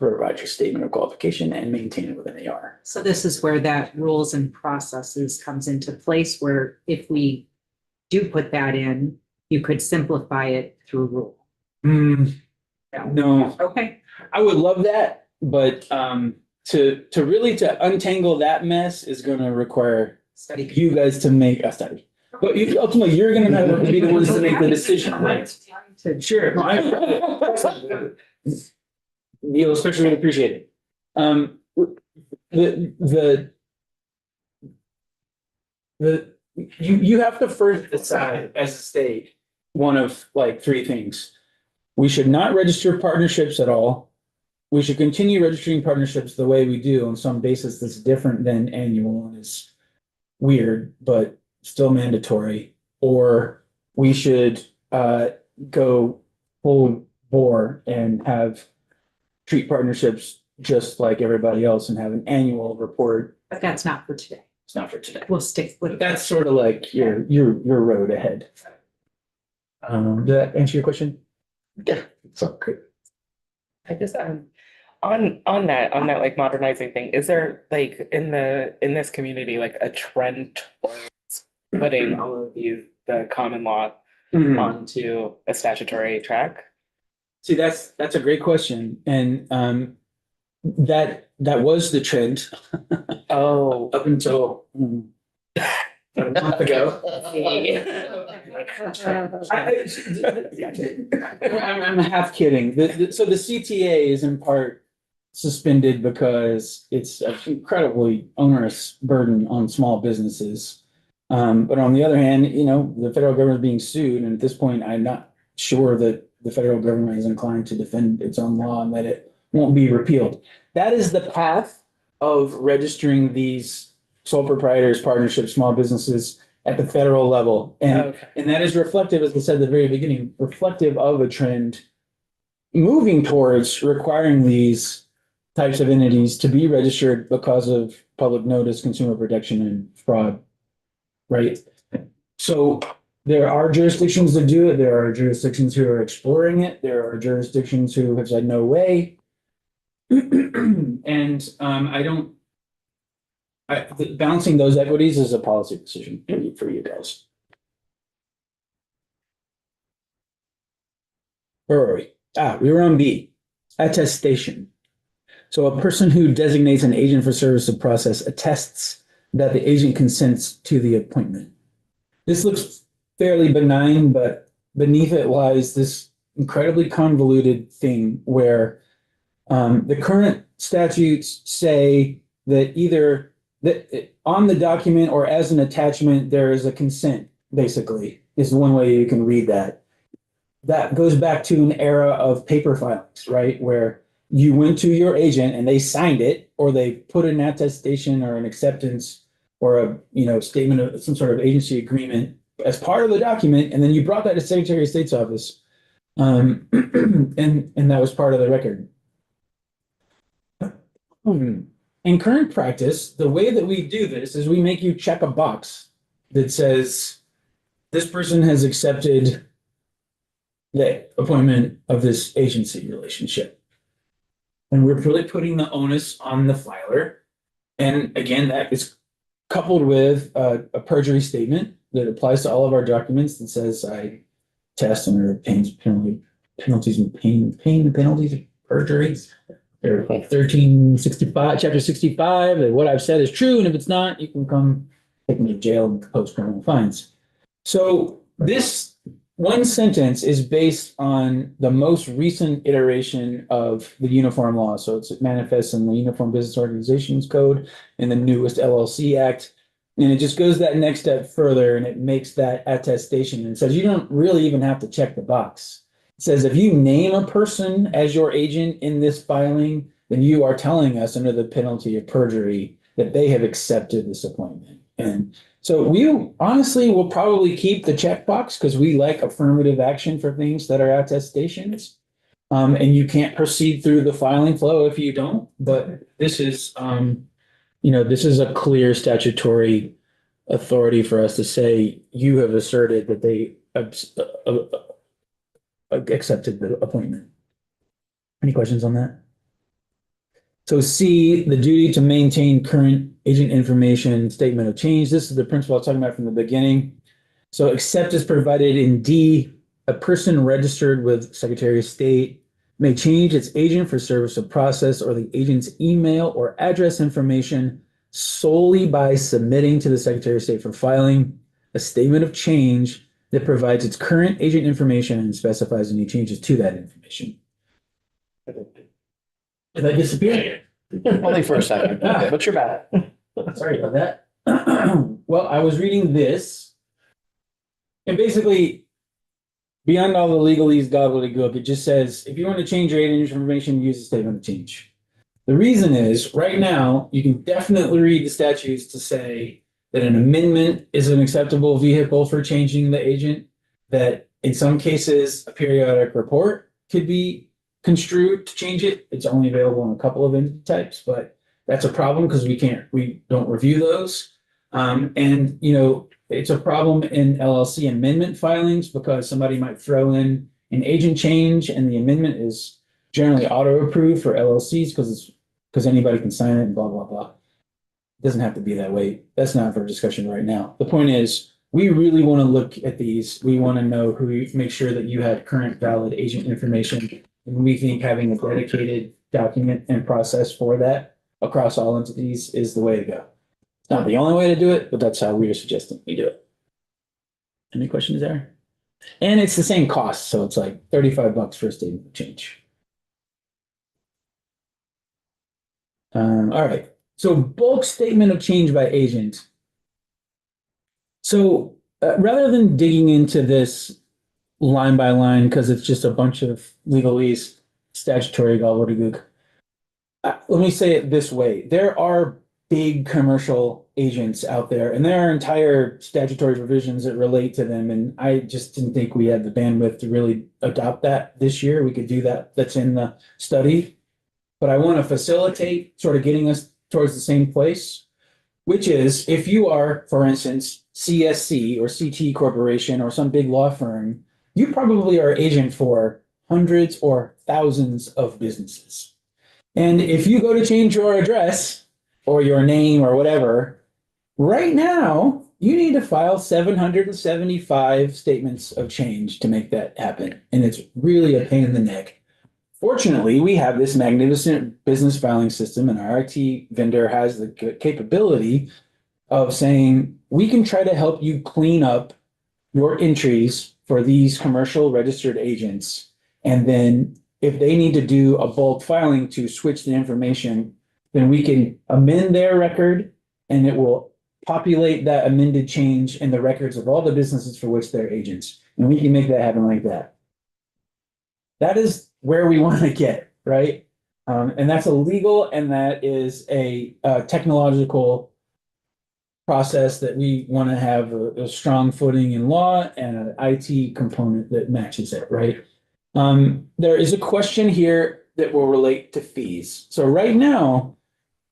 provide your statement of qualification and maintain it with an AR. So this is where that rules and processes comes into place, where if we do put that in, you could simplify it through rule. No, Okay. I would love that, but to really untangle that mess is going to require Study. you guys to make a study. But ultimately, you're going to be the ones to make the decision, right? Sure. No, Neil especially would appreciate it. You have to first decide as a state one of like three things. We should not register partnerships at all. We should continue registering partnerships the way we do on some basis that's different than annual and is weird, but still mandatory. Or we should go full bore and treat partnerships just like everybody else and have an annual report. But that's not for today. It's not for today. We'll stick with That's sort of like your road ahead. Did that answer your question? Yeah, so great. I just on that like modernizing thing, is there like in this community like a trend towards putting all of the common law onto a statutory track? See, that's a great question, and that was the trend. Oh, Up until a month ago. I'm half kidding. So the CTA is in part suspended because it's an incredibly onerous burden on small businesses. But on the other hand, the federal government is being sued, and at this point, I'm not sure that the federal government is inclined to defend its own law and that it won't be repealed. That is the path of registering these sole proprietors, partnerships, small businesses at the federal level. And that is reflective, as I said at the very beginning, reflective of a trend moving towards requiring these types of entities to be registered because of public notice, consumer protection, and fraud, right? So there are jurisdictions that do it. There are jurisdictions who are exploring it. There are jurisdictions who have said no way. And balancing those equities is a policy decision for you guys. Where are we? We were on B, attestation. So a person who designates an agent for service of process attests that the agent consents to the appointment. This looks fairly benign, but beneath it lies this incredibly convoluted thing where the current statutes say that either that on the document or as an attachment, there is a consent, basically, is one way you can read that. That goes back to an era of paper filings, right? Where you went to your agent and they signed it, or they put an attestation or an acceptance or a statement of some sort of agency agreement as part of the document, and then you brought that to Secretary of State's office. And that was part of the record. In current practice, the way that we do this is we make you check a box that says this person has accepted the appointment of this agency relationship. And we're really putting the onus on the filer. And again, that is coupled with a perjury statement that applies to all of our documents that says I test under penalties of perjury. They're 1365, chapter 65, that what I've said is true, and if it's not, you can come take me to jail and post criminal fines. So this one sentence is based on the most recent iteration of the uniform law. So it manifests in the Uniform Business Organizations Code and the newest LLC Act. And it just goes that next step further, and it makes that attestation and says you don't really even have to check the box. It says if you name a person as your agent in this filing, then you are telling us under the penalty of perjury that they have accepted this appointment. And so we honestly will probably keep the checkbox because we like affirmative action for things that are attestations. And you can't proceed through the filing flow if you don't. But this is, this is a clear statutory authority for us to say you have asserted that they accepted the appointment. Any questions on that? So C, the duty to maintain current agent information, statement of change. This is the principle I was talking about from the beginning. So except as provided in D, a person registered with Secretary of State may change its agent for service of process or the agent's email or address information solely by submitting to the Secretary of State for filing a statement of change that provides its current agent information and specifies any changes to that information. Did I disappear? Only for a second, but you're bad. Sorry about that. Well, I was reading this, and basically, beyond all the legalese gobbledygook, it just says if you want to change your agent information, use the statement of change. The reason is right now you can definitely read the statutes to say that an amendment is an acceptable vehicle for changing the agent, that in some cases a periodic report could be construed to change it. It's only available in a couple of entity types, but that's a problem because we don't review those. And it's a problem in LLC amendment filings because somebody might throw in an agent change and the amendment is generally auto-approved for LLCs because anybody can sign it and blah, blah, blah. It doesn't have to be that way. That's not for discussion right now. The point is, we really want to look at these. We want to know make sure that you have current valid agent information. And we think having a dedicated document and process for that across all entities is the way to go. It's not the only way to do it, but that's how we are suggesting we do it. Any questions there? And it's the same cost, so it's like $35 for a statement of change. All right. So bulk statement of change by agent. So rather than digging into this line by line, because it's just a bunch of legalese, statutory gobbledygook, let me say it this way. There are big commercial agents out there, and there are entire statutory provisions that relate to them. And I just didn't think we had the bandwidth to really adopt that this year. We could do that. That's in the study. But I want to facilitate sort of getting us towards the same place, which is if you are, for instance, CSC or CT Corporation or some big law firm, you probably are agent for hundreds or thousands of businesses. And if you go to change your address or your name or whatever, right now, you need to file 775 statements of change to make that happen. And it's really a pain in the neck. Fortunately, we have this magnificent business filing system, and our IT vendor has the capability of saying, we can try to help you clean up your entries for these commercial registered agents. And then if they need to do a bulk filing to switch the information, then we can amend their record and it will populate that amended change in the records of all the businesses for which they're agents. And we can make that happen like that. That is where we want to get, right? And that's a legal and that is a technological process that we want to have a strong footing in law and an IT component that matches it, right? There is a question here that will relate to fees. So right now,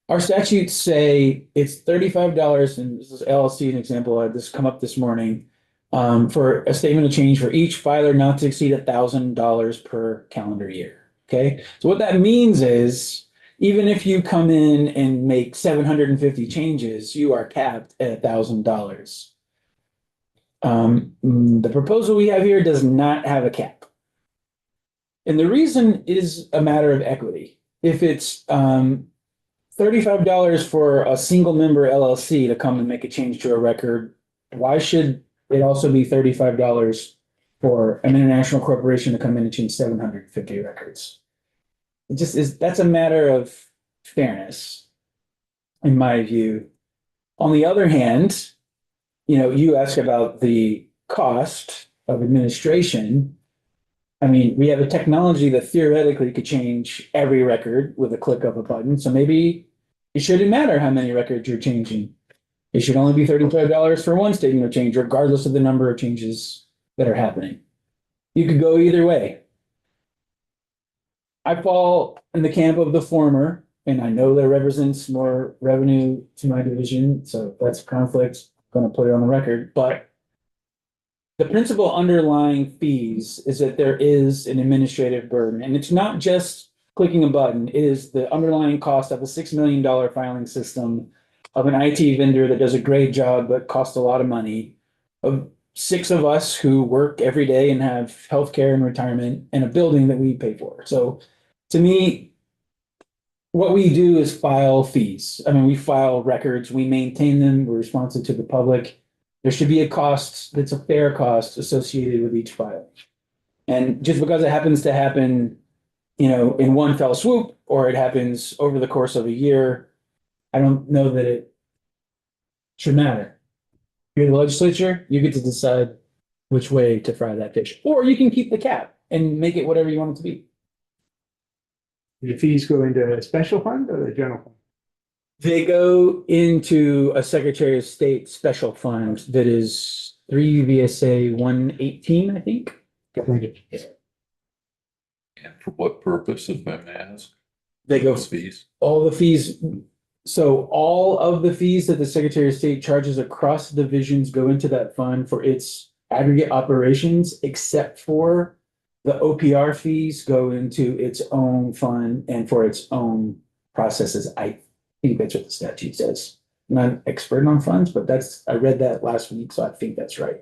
our statutes say it's $35, and this is LLC, an example, I had this come up this morning, for a statement of change for each filer not to exceed $1,000 per calendar year, okay? So what that means is, even if you come in and make 750 changes, you are capped at $1,000. The proposal we have here does not have a cap. And the reason is a matter of equity. If it's $35 for a single member LLC to come and make a change to a record, why should it also be $35 for an international corporation to come in and change 750 records? It just is, that's a matter of fairness, in my view. On the other hand, you ask about the cost of administration. I mean, we have a technology that theoretically could change every record with a click of a button. So maybe it shouldn't matter how many records you're changing. It should only be $35 for one statement of change, regardless of the number of changes that are happening. You could go either way. I fall in the camp of the former, and I know that represents more revenue to my division, so if that's a conflict, I'm going to put it on the record. But the principal underlying fees is that there is an administrative burden, and it's not just clicking a button. It is the underlying cost of a $6 million filing system, of an IT vendor that does a great job but costs a lot of money, of 6 of us who work every day and have healthcare and retirement, and a building that we pay for. So to me, what we do is file fees. I mean, we file records, we maintain them, we're responsive to the public. There should be a cost that's a fair cost associated with each file. And just because it happens to happen, in one fell swoop, or it happens over the course of a year, I don't know that it should matter. You're the legislature, you get to decide which way to fry that fish. Or you can keep the cap and make it whatever you want it to be. The fees go into a special fund or the general fund? They go into a Secretary of State special fund that is 3 VSA 118, I think. Thank you. And for what purpose, if I may ask? They go Those fees. all the fees. So all of the fees that the Secretary of State charges across divisions go into that fund for its aggregate operations, except for the OPR fees go into its own fund and for its own processes. I think that's what the statute says. I'm not an expert on funds, but I read that last week, so I think that's right.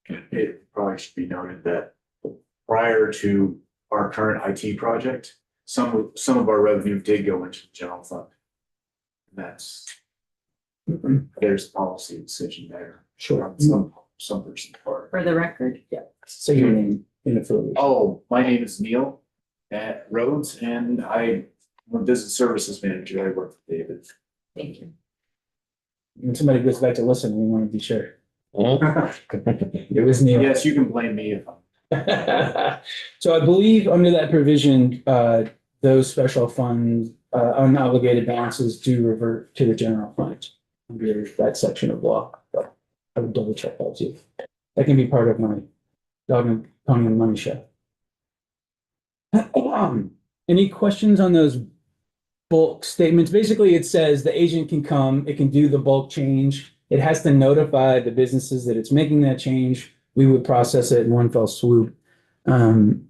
It probably should be noted that prior to our current IT project, some of our revenue did go into the general fund. And there's a policy decision there. Sure. On some person's part. For the record. Yeah. So your name in affiliation. Oh, my name is Neil at Rhodes, and I'm a business services manager. I work with David. Thank you. When somebody goes back to listen, we want to be sure. It was Neil. Yes, you can blame me if I'm. So I believe under that provision, those special funds, unobligated balances do revert to the general fund under that section of law. But I would double check that too. That can be part of my dog and pony and money show. Any questions on those bulk statements? Basically, it says the agent can come, it can do the bulk change. It has to notify the businesses that it's making that change. We would process it in one fell swoop. And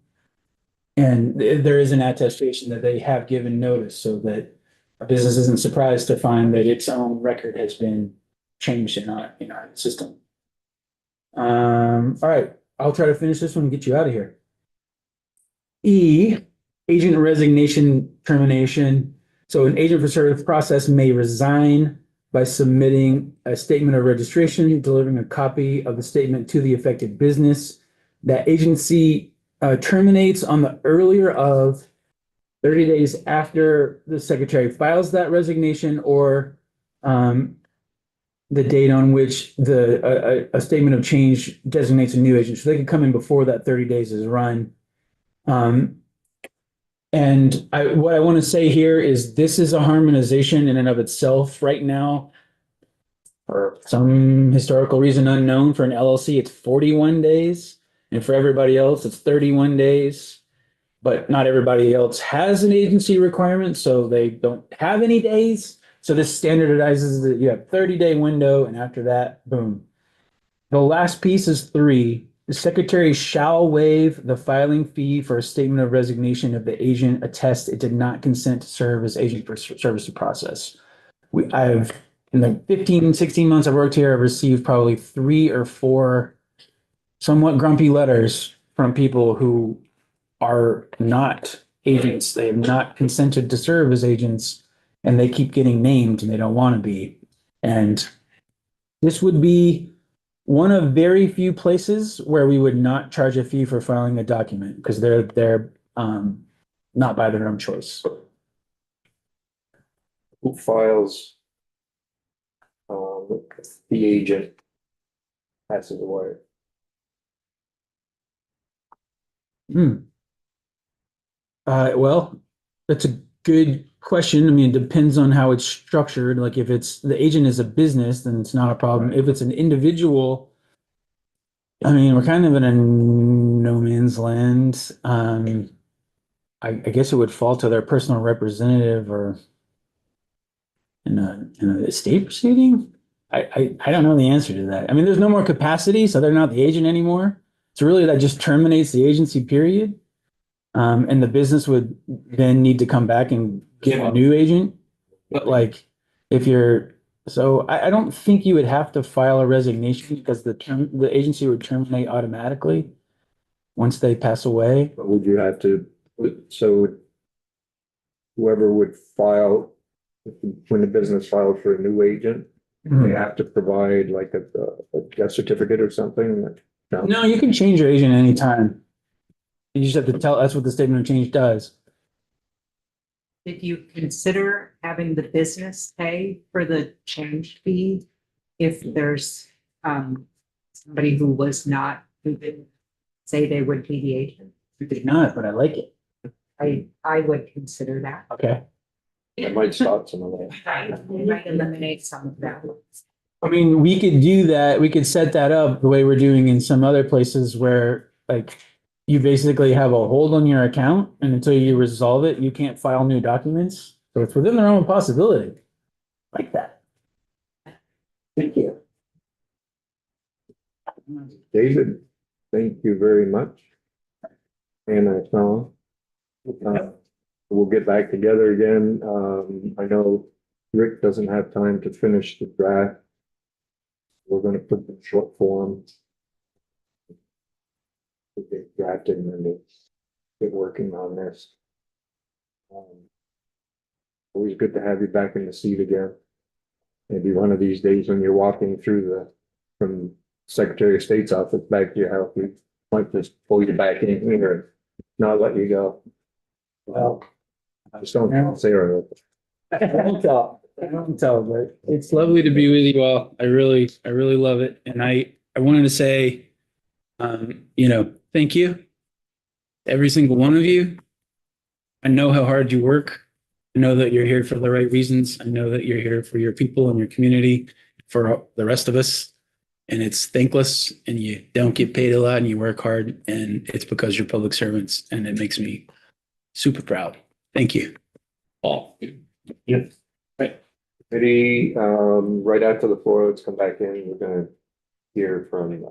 there is an attestation that they have given notice so that a business isn't surprised to find that its own record has been changed in our system. All right, I'll try to finish this one and get you out of here. E, agent resignation termination. So an agent for service process may resign by submitting a statement of registration, delivering a copy of the statement to the affected business. That agency terminates on the earlier of 30 days after the secretary files that resignation or the date on which a statement of change designates a new agent. So they can come in before that 30 days is run. And what I want to say here is this is a harmonization in and of itself right now. For some historical reason unknown, for an LLC, it's 41 days. And for everybody else, it's 31 days. But not everybody else has an agency requirement, so they don't have any days. So this standardizes that you have 30-day window, and after that, boom. The last piece is 3. The secretary shall waive the filing fee for a statement of resignation if the agent attests it did not consent to serve as agent for service to process. In the 15, 16 months I've worked here, I've received probably 3 or 4 somewhat grumpy letters from people who are not agents. They have not consented to serve as agents, and they keep getting named and they don't want to be. And this would be one of very few places where we would not charge a fee for filing a document because they're not by their own choice. Who files the agent passes away? Well, that's a good question. I mean, it depends on how it's structured. Like if it's the agent is a business, then it's not a problem. If it's an individual, I mean, we're kind of in a no man's land. I guess it would fall to their personal representative or in an estate proceeding. I don't know the answer to that. I mean, there's no more capacity, so they're not the agent anymore. So really that just terminates the agency period. And the business would then need to come back and get a new agent. But like, if I don't think you would have to file a resignation because the agency would terminate automatically once they pass away. But would you have to, so whoever would file, when the business files for a new agent, they have to provide like a death certificate or something? No, you can change your agent anytime. You just have to tell, that's what the statement of change does. Did you consider having the business pay for the change fee if there's somebody who was not, who didn't say they would be the agent? We did not, but I like it. I would consider that. Okay. That might stop some of that. It might eliminate some of that. I mean, we could do that. We could set that up the way we're doing in some other places where like you basically have a hold on your account and until you resolve it, you can't file new documents. So it's within the realm of possibility. Like that. Thank you. David, thank you very much. And we'll get back together again. I know Rick doesn't have time to finish the draft. We're going to put the short form. Get drafted and then get working on this. Always good to have you back in the seat again. Maybe one of these days when you're walking through from Secretary of State's office back to your house, we might just pull you back in here and not let you go. Well, I just don't say it. I won't tell, but it's lovely to be with you all. I really love it. And I wanted to say, thank you. Every single one of you. I know how hard you work. I know that you're here for the right reasons. I know that you're here for your people and your community, for the rest of us. And it's thankless and you don't get paid a lot and you work hard and it's because you're public servants and it makes me super proud. Thank you. All. Yes. Right. Right after the floor, let's come back in. We're gonna hear from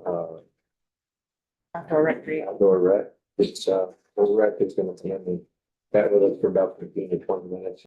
Outdoor recreation. Outdoor Rec. It's Rec is gonna come in and chat with us for about 15 to 20 minutes.